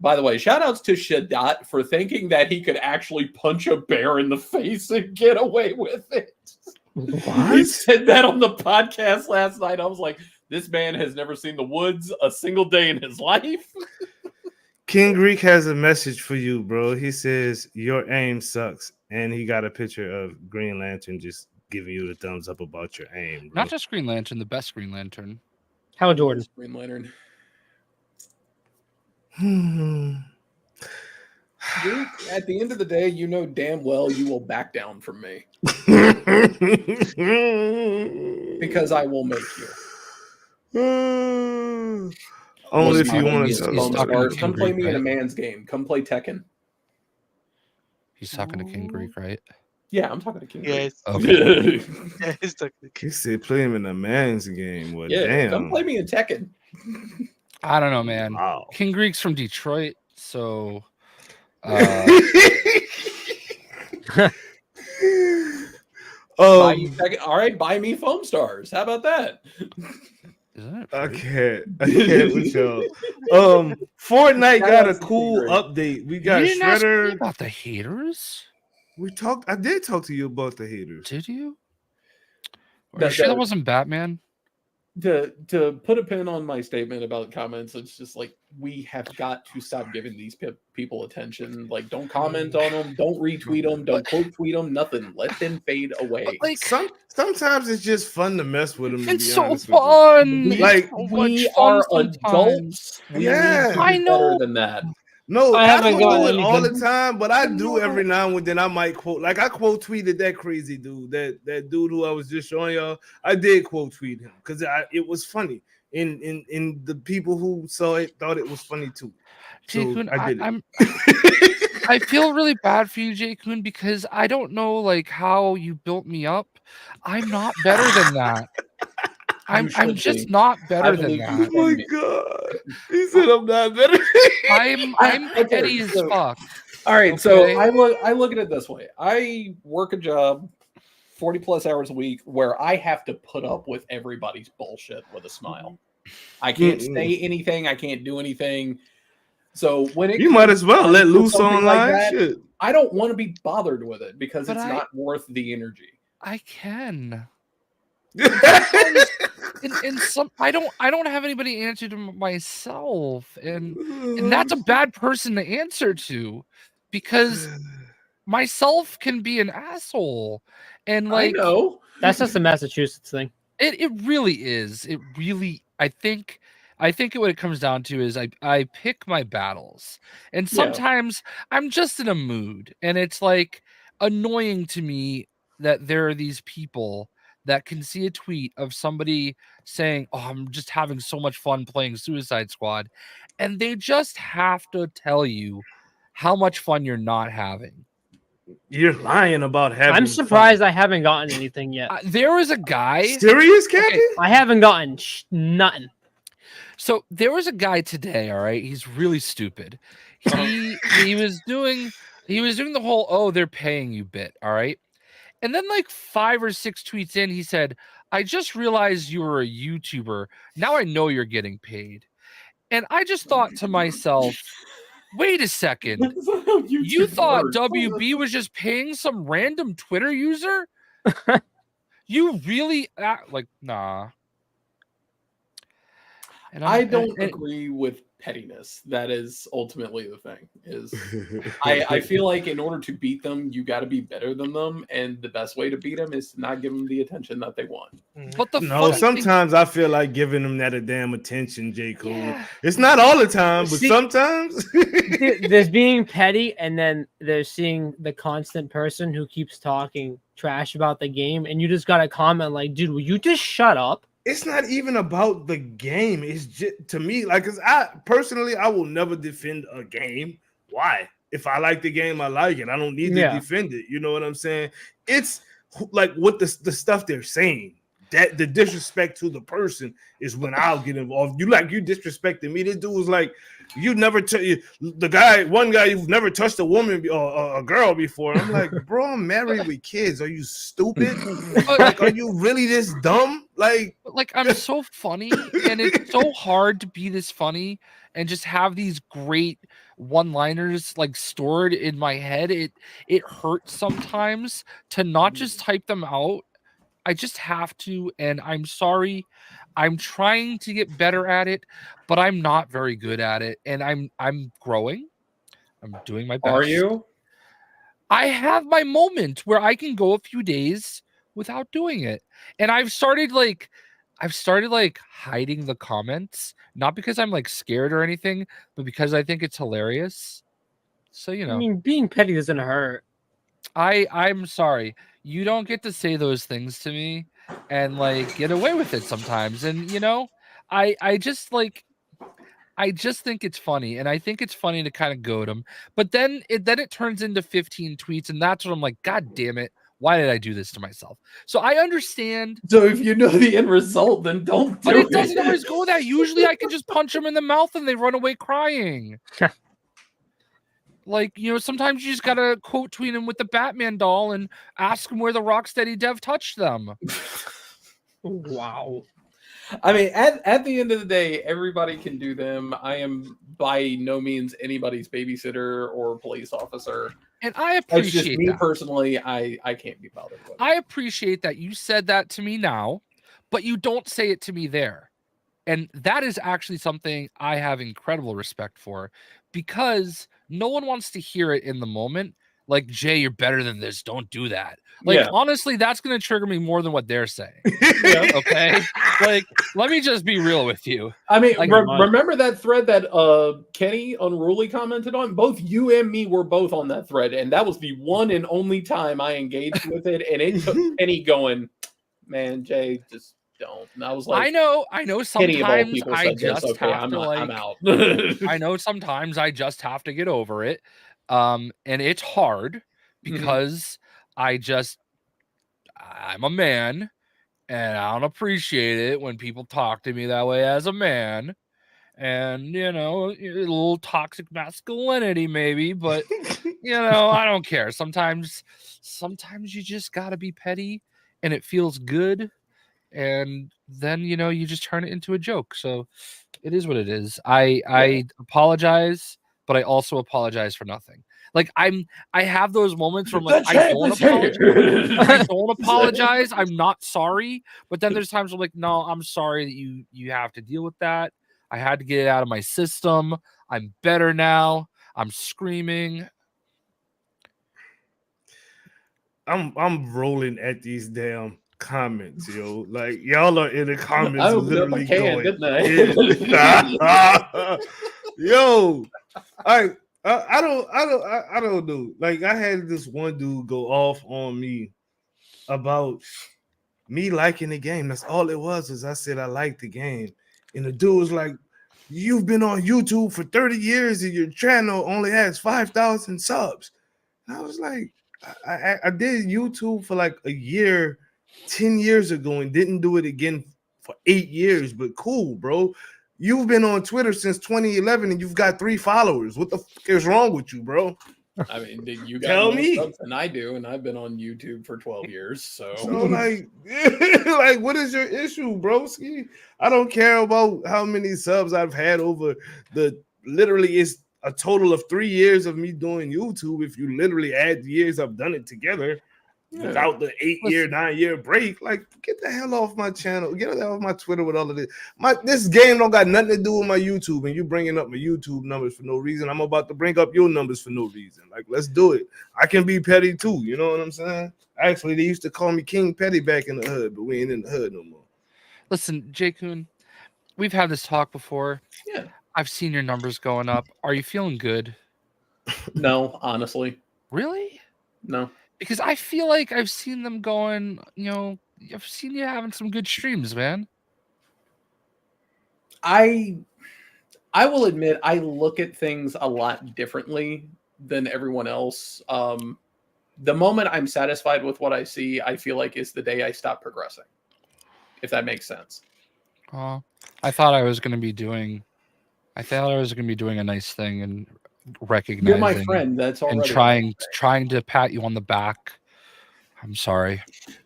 By the way, shout outs to Sadat for thinking that he could actually punch a bear in the face and get away with it. What? He said that on the podcast last night. I was like, this man has never seen the woods a single day in his life. King Greek has a message for you, bro. He says your aim sucks, and he got a picture of Green Lantern just giving you the thumbs up about your aim, bro. Not just Green Lantern, the best Green Lantern. How Jordan? Green Lantern. Duke, at the end of the day, you know damn well you will back down from me because I will make you. Only if you Listen, want he's to Bone tell talking to Stars, King come play Greek, me in a right? man's game. Come play Tekken. He's talking to King Greek, right? Yeah, I'm talking to King Greek. Yes. Okay. Yeah, it's technically. He said play him in a man's game. Well, Yeah, damn. come play me in Tekken. I don't know, man. Wow. King Greek's from Detroit, so Buy you Tekken. All right, buy me Foam Stars. How about that? isn't it I free? can't with y'all. Fortnite Shout got out a to cool King Greek. update. We You got didn't ask me Shredder. about the haters, I did talk to you about the haters. did you? Are you sure that wasn't Batman? To put a pin on my statement about comments, it's just like we have got to stop giving these people attention. Like, don't comment on them, don't retweet them, don't quote tweet them, nothing. Let them fade away. But like, Sometimes it's just fun to mess with them. To it's be so honest with fun. you. It's Like, so We much fun are sometimes. adults. We Yeah. need to I be know. better than that. No, I I haven't don't do gotten it all the anything. time, but I I do know. every now and then. I might quote, like I quote tweeted that crazy dude, that dude who I was just showing y'all. I did quote tweet him because it was funny, and the people who saw it thought it was funny too. So Jay-kun, I did it. I feel really bad for you, Jay-kun, because I don't know like how you built me up. I'm not better than that. I'm should just be. not I better than believe you Oh that. my can be. god, he said I'm not better. I'm Okay, petty as so- fuck. All right, Okay. so I look at it this way. I work a job 40 plus hours a week where I have to put up with everybody's bullshit with a smile. I can't say anything, I can't do anything. So when it You might as well comes let to loose something online. that, Shit. I don't want to be bothered with it because But it's not worth the energy. I can. And some I don't have anybody answer to myself, and that's a bad person to answer to, because myself can be an asshole, and like I know. That's just a Massachusetts thing. it really is. It really I think what it comes down to is I pick my battles, and Yeah. sometimes I'm just in a mood, and it's like annoying to me that there are these people that can see a tweet of somebody saying, "Oh, I'm just having so much fun playing Suicide Squad," and they just have to tell you how much fun you're not having. You're lying about having. I'm surprised I haven't gotten anything yet. There was a guy. Serious, Captain? I haven't gotten nothing. So there was a guy today, all right? He's really stupid. He was doing the whole "oh, they're paying you" bit, all right? And then like 5 or 6 tweets in, he said, "I just realized you were a YouTuber. Now I know you're getting paid." And I just thought to myself, wait a second. That's not how You YouTube thought works. WB was just paying some random Twitter user? You really like, nah. And I don't agree with pettiness. That is ultimately the thing. Is I feel like in order to beat them, you got to be better than them, and the best way to beat them is to not give them the attention that they want. But the No, funny sometimes I feel like giving them that a damn attention, J. Cole. Yeah. It's not all the time, but See- sometimes. There's being petty, and then there's seeing the constant person who keeps talking trash about the game, and you just gotta comment like, "Dude, will you just shut up?" It's not even about the game. It's just, to me, like, cause I personally, I will never defend a game. Why? If I like the game, I like it. I don't need to defend it. You know what I'm saying? It's like what the stuff they're saying. That the disrespect to the person is when I'll get involved. You disrespecting me. This dude was like, you never one guy you've never touched a woman or a girl before. I'm like, bro, I'm married with kids. Are you stupid? Like, are you really this dumb? Like I'm so funny, and it's so hard to be this funny and just have these great one-liners like stored in my head. It hurts sometimes to not just type them out. I just have to, and I'm sorry. I'm trying to get better at it, but I'm not very good at it, and I'm growing. I'm doing my best. Are you? I have my moment where I can go a few days without doing it. And I've started hiding the comments, not because I'm like scared or anything, but because I think it's hilarious. So, you know. I mean, being petty doesn't hurt. I'm sorry. You don't get to say those things to me and like get away with it sometimes. And you know, I just like I just think it's funny, and I think it's funny to kind of goad him. But then it turns into 15 tweets, and that's what I'm like, God damn it. Why did I do this to myself? So I understand. So if you know the end result, then don't do But it. it doesn't always go that. Usually I can just punch them in the mouth and they run away crying. Like, you know, sometimes you just gotta quote tweet him with the Batman doll and ask him where the Rocksteady dev touched them. Wow. I mean, at the end of the day, everybody can do them. I am by no means anybody's babysitter or police officer. And I That's appreciate just me that. personally. I can't be bothered with it. I appreciate that you said that to me now, but you don't say it to me there. And that is actually something I have incredible respect for, because no one wants to hear it in the moment. Like, Jay, you're better than this. Don't do that. Like, Yeah. honestly, that's going to trigger me more than what they're saying. Okay? Like, let me just be real with you. I mean, Like, remember that thread that Kenny Unruly commented on? Both you and me were both on that thread, and that was the one and only time I engaged with it. And it took Kenny going, man, Jay, just don't. And I was like, I know sometimes I just okay, have to like I'm out. I know sometimes I just have to get over it. And it's hard because I'm a man and I don't appreciate it when people talk to me that way as a man. And, you know, a little toxic masculinity maybe, but you know, I don't care. Sometimes you just got to be petty and it feels good. And then, you know, you just turn it into a joke. So it is what it is. I apologize, but I also apologize for nothing. Like I have those moments where I'm like, I don't apologize. I'm not sorry. But then there's times where I'm like, no, I'm sorry that you have to deal with that. I had to get it out of my system. I'm better now. I'm screaming. I'm rolling at these damn comments, yo. Like y'all are in the comments literally going, yo. I don't know. Like I had this one dude go off on me about me liking the game. That's all it was. Is I said I liked the game, and the dude was like, "You've been on YouTube for 30 years, and your channel only has 5,000 subs." And I was like, I did YouTube for like a year, 10 years ago, and didn't do it again for 8 years. But cool, bro. You've been on Twitter since 2011 and you've got 3 followers. What the fuck is wrong with you, bro? I mean, you got Tell me. subs than I do, and I've been on YouTube for 12 years. So like, like, what is your issue, broski? I don't care about how many subs I've had over the literally is a total of 3 years of me doing YouTube. If you literally add the years I've done it together. Without the 8-year, 9-year break, like get the hell off my channel, get the hell off my Twitter with all of this. This game don't got nothing to do with my YouTube, and you bringing up my YouTube numbers for no reason. I'm about to bring up your numbers for no reason. Like, let's do it. I can be petty too. You know what I'm saying? Actually, they used to call me King Petty back in the hood, but we ain't in the hood no more. Listen, Jay Kuhn, we've had this talk before. Yeah, I've seen your numbers going up. Are you feeling good? No, honestly, really? No. Because I feel like I've seen them going, you know, I've seen you having some good streams, man. I will admit I look at things a lot differently than everyone else. The moment I'm satisfied with what I see, I feel like is the day I stop progressing. If that makes sense. I thought I was going to be doing a nice thing and recognizing. You're my friend. That's all. And trying to pat you on the back. I'm sorry.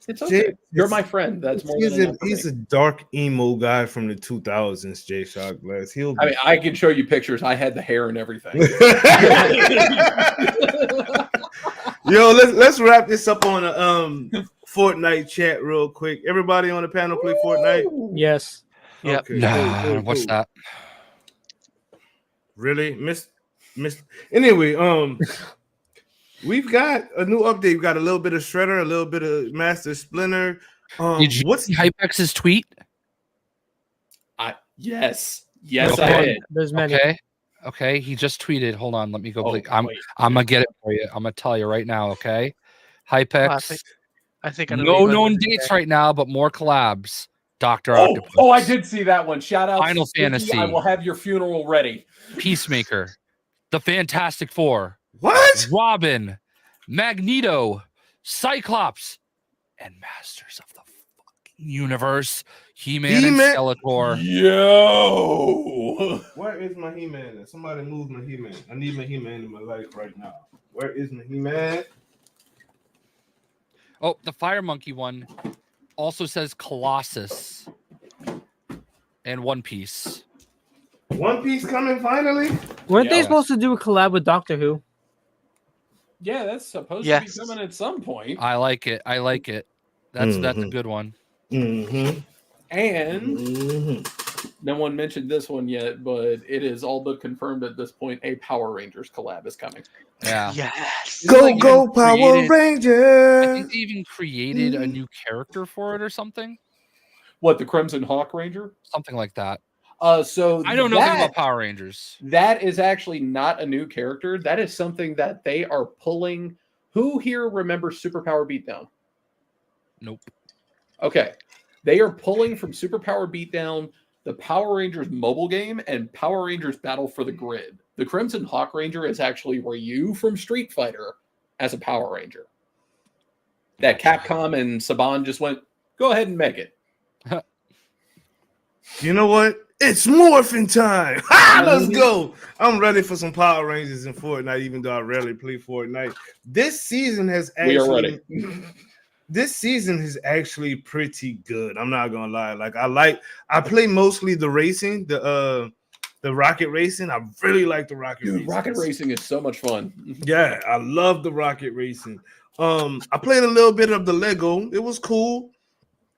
It's okay. You're my friend. That's more than enough for He's me. a dark emo guy from the 2000s, Jay Shock Glass. I mean, I can show you pictures. I had the hair and everything. Yo, let's wrap this up on a Fortnite chat real quick. Everybody on the panel play Fortnite? Yes. Yeah. Okay. Nah, what's that? Really? Miss Anyway, we've got a new update. We've got a little bit of Shredder, a little bit of Master Splinter. Did you see Hypex's tweet? Yes, okay. I did. There's many. Okay. Okay, he just tweeted. Hold on, let me go. Oh, I'm gonna get it for you. I'm gonna tell you right now. Okay, Hypex. I think I know where No you're going known with this dates guy. right now, but more collabs. Doctor Oh, Octopus. oh, I did see that one. Shout out Final to Sticky. Fantasy. I will have your funeral ready. Peacemaker, the Fantastic Four, What? Robin, Magneto, Cyclops, and Masters of the fucking Universe, He-Man and He-Man? Skeletor. Yo! Where is my He-Man? Somebody move my He-Man. I need my He-Man in my life right now. Where is my He-Man? Oh, the Fire Monkey one also says Colossus and One Piece. One Piece coming finally? Weren't they Yeah. supposed to do a collab with Doctor Who? Yeah, that's supposed Yes. to be coming at some point. I like it. I like it. That's a good one. Mm-hmm. And Mm-hmm. no one mentioned this one yet, but it is all but confirmed at this point a Power Rangers collab is coming. Yeah. Yes. Go, Like go, even Power created- I Rangers! think they even created a new character for it or something. What, the Crimson Hawk Ranger? Something like that. So I know nothing about Power Rangers. That is actually not a new character. That is something that they are pulling. Who here remembers Superpower Beatdown? Nope. Okay. They are pulling from Superpower Beatdown the Power Rangers mobile game and Power Rangers Battle for the Grid. The Crimson Hawk Ranger is actually Ryu from Street Fighter as a Power Ranger. That Capcom and Saban just went, go ahead and make it. You know what? It's morphin' time. Ha! Let's go. I'm ready for some Power Rangers in Fortnite, even though I rarely play Fortnite. This season has We are actually ready. this season is actually pretty good. I'm not gonna lie. I play mostly the racing, the rocket racing. I really like the rocket Dude, racing. rocket racing is so much fun. Yeah, I love the rocket racing. I played a little bit of the Lego. It was cool.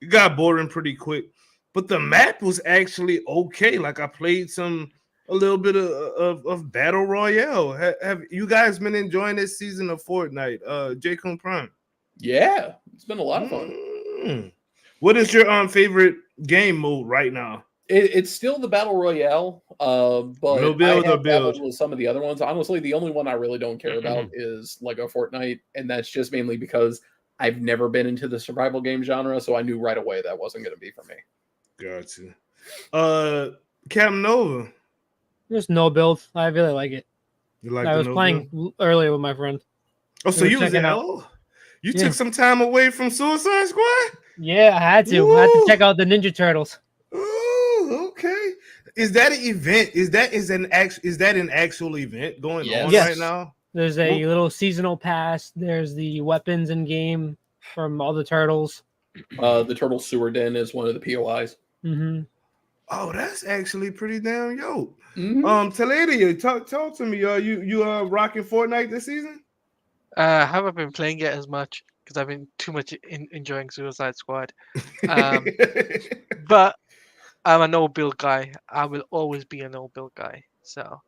It got boring pretty quick, but the map was actually okay. Like I played a little bit of Battle Royale. Have you guys been enjoying this season of Fortnite? J-Kun Prime. Yeah, it's been a lot of fun. What is your favorite game mode right now? It's still the Battle Royale, but No build I have or build? dabbled with some of the other ones. Honestly, the only one I really don't care about is Lego Fortnite, and that's just mainly because I've never been into the survival game genre, so I knew right away that wasn't going to be for me. Gotcha. Cam Nova. There's no build. I really like it. You like I the was no playing build? earlier with my friend. Oh, so were you was checking out. oh, you Yeah. took some time away from Suicide Squad? Yeah, I had to. I had to Woo! check out the Ninja Turtles. Ooh, okay. Is that an event? Is that an actual event going on Yes. right now? There's a Well- little seasonal pass. There's the weapons in game from all the turtles. The Turtle Sewer Den is one of the POIs. Mm-hmm. Oh, that's actually pretty damn yo. Mhm. Taladia, talk to me. You rocking Fortnite this season? I haven't been playing it as much because I've been too much enjoying Suicide Squad. But I'm a no build guy. I will always be a no build guy. So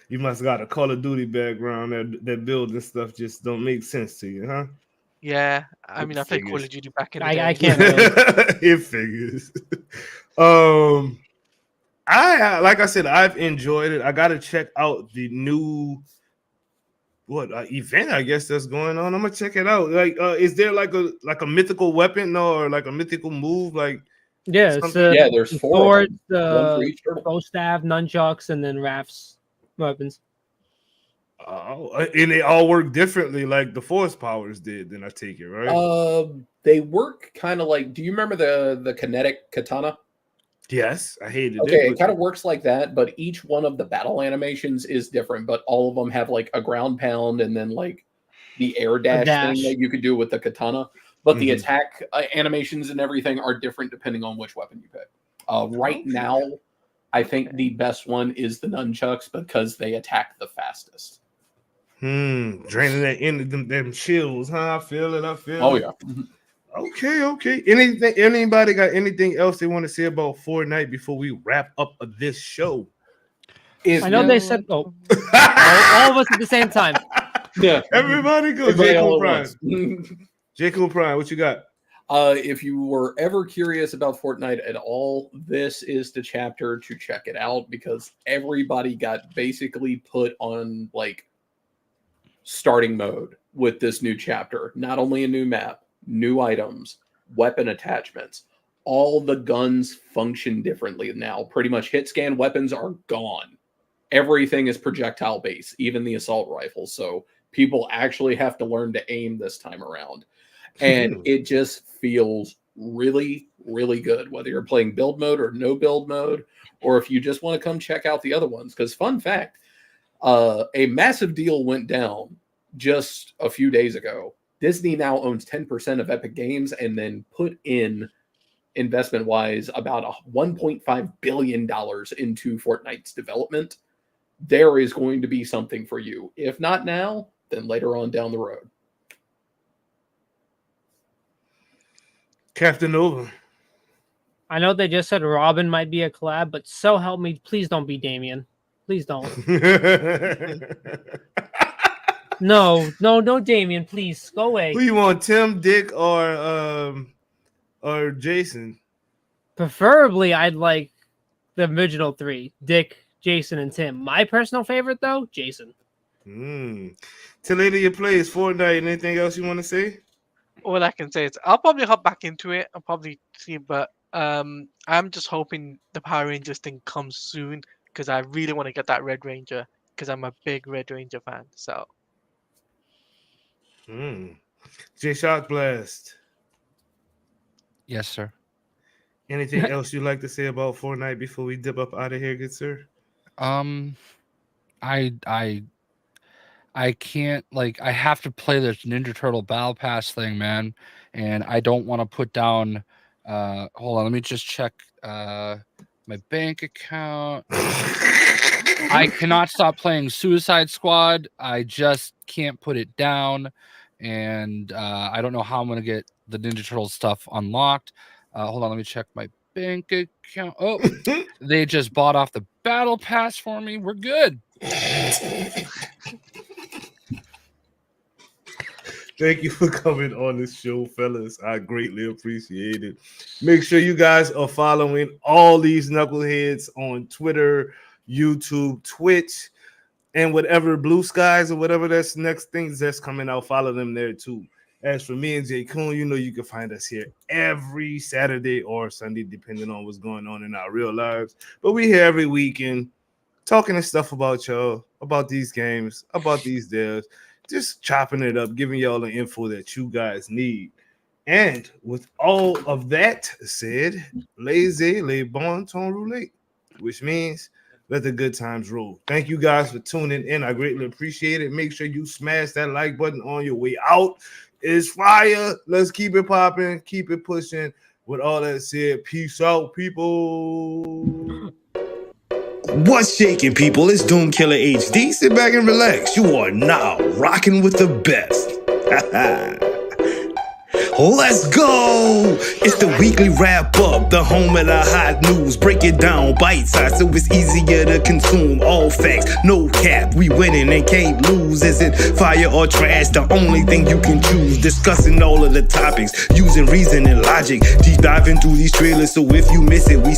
You must got a Call of Duty background. That building stuff just don't make sense to you, huh? yeah, I It mean I played Call figures. of Duty back in the I day. can't really. It figures. I like I said, I've enjoyed it. I gotta check out the new event, I guess, that's going on. I'm gonna check it out. Like, is there like a mythical weapon or like a mythical move? Like, Yeah, it's Something- Yeah, there's the four of sword, them. One for the each turtle. bow staff, nunchucks, and then Raph's weapons. and they all work differently, like the force powers did. Then I take it right. They work kind of like. Do you remember the kinetic katana? Yes, I hated Okay, it. it kind of works like that, but each one of the battle animations is different. But all of them have like a ground pound and then like the air dash dash. thing that you could do with the katana. But the Mhm. attack animations and everything are different depending on which weapon you pick. Right Okay. now, I think the best one is the nunchucks because they attack the fastest. Draining that into them chills, huh? I feel it. Oh it. yeah. Okay. Anybody got anything else they want to say about Fortnite before we wrap up this show? I know they said all of us at the same time. Yeah. Everybody go. Everybody J. all Cool at Prime. once. J. Cool Prime, what you got? If you were ever curious about Fortnite at all, this is the chapter to check it out because everybody got basically put on like starting mode with this new chapter. Not only a new map, new items, weapon attachments. All the guns function differently now. Pretty much hit scan weapons are gone. Everything is projectile based, even the assault rifle. So people actually have to learn to aim this time around. And it just feels really, really good, whether you're playing build mode or no build mode, or if you just want to come check out the other ones. Because fun fact, a massive deal went down just a few days ago. Disney now owns 10% of Epic Games and then put in investment-wise about $1.5 billion into Fortnite's development. There is going to be something for you. If not now, then later on down the road. Captain Nova. I know they just said Robin might be a collab, but so help me, please don't be Damien. Please don't. No, Damien, please go away. Who you want, Tim, Dick, or Jason? Preferably, I'd like the original three: Dick, Jason, and Tim. My personal favorite, though, Jason. Till later you play is Fortnite. Anything else you want to say? All I can say is I'll probably hop back into it. I'll probably see, but I'm just hoping the Power Rangers thing comes soon because I really want to get that Red Ranger because I'm a big Red Ranger fan. So, J Shock Blast. Yes, sir. Anything else you'd like to say about Fortnite before we dip up out of here, good sir? I can't, like, I have to play this Ninja Turtle Battle Pass thing, man, and I don't want to put down. Hold on, let me just check my bank account. I cannot stop playing Suicide Squad. I just can't put it down, and I don't know how I'm gonna get the Ninja Turtle stuff unlocked. Hold on, let me check my bank account. Oh, they just bought off the Battle Pass for me. We're good. Thank you for coming on this show, fellas. I greatly appreciate it. Make sure you guys are following all these knuckleheads on Twitter, YouTube, Twitch, and whatever Blue Skies or whatever that's next things that's coming out. Follow them there too. As for me and Jay Kuhn, you know you can find us here every Saturday or Sunday, depending on what's going on in our real lives. But we here every weekend talking and stuff about y'all, about these games, about these devs. Just chopping it up, giving y'all the info that you guys need. And with all of that said, laissez les bon temps rouler, which means let the good times roll. Thank you guys for tuning in. I greatly appreciate it. Make sure you smash that like button on your way out. It's fire. Let's keep it popping, keep it pushing. With all that said, peace out, people. What's shaking, people? It's Doom Killer HD. Sit back and relax. You are now rocking with the best. Let's go! It's the weekly wrap up, the home of the hot news. Break it down, bite size, so it's easier to consume. All facts, no cap. We winning and can't lose. Is it fire or trash? The only thing you can choose. Discussing all of the topics, using reason and logic. Deep diving through these trailers, so if you miss it, we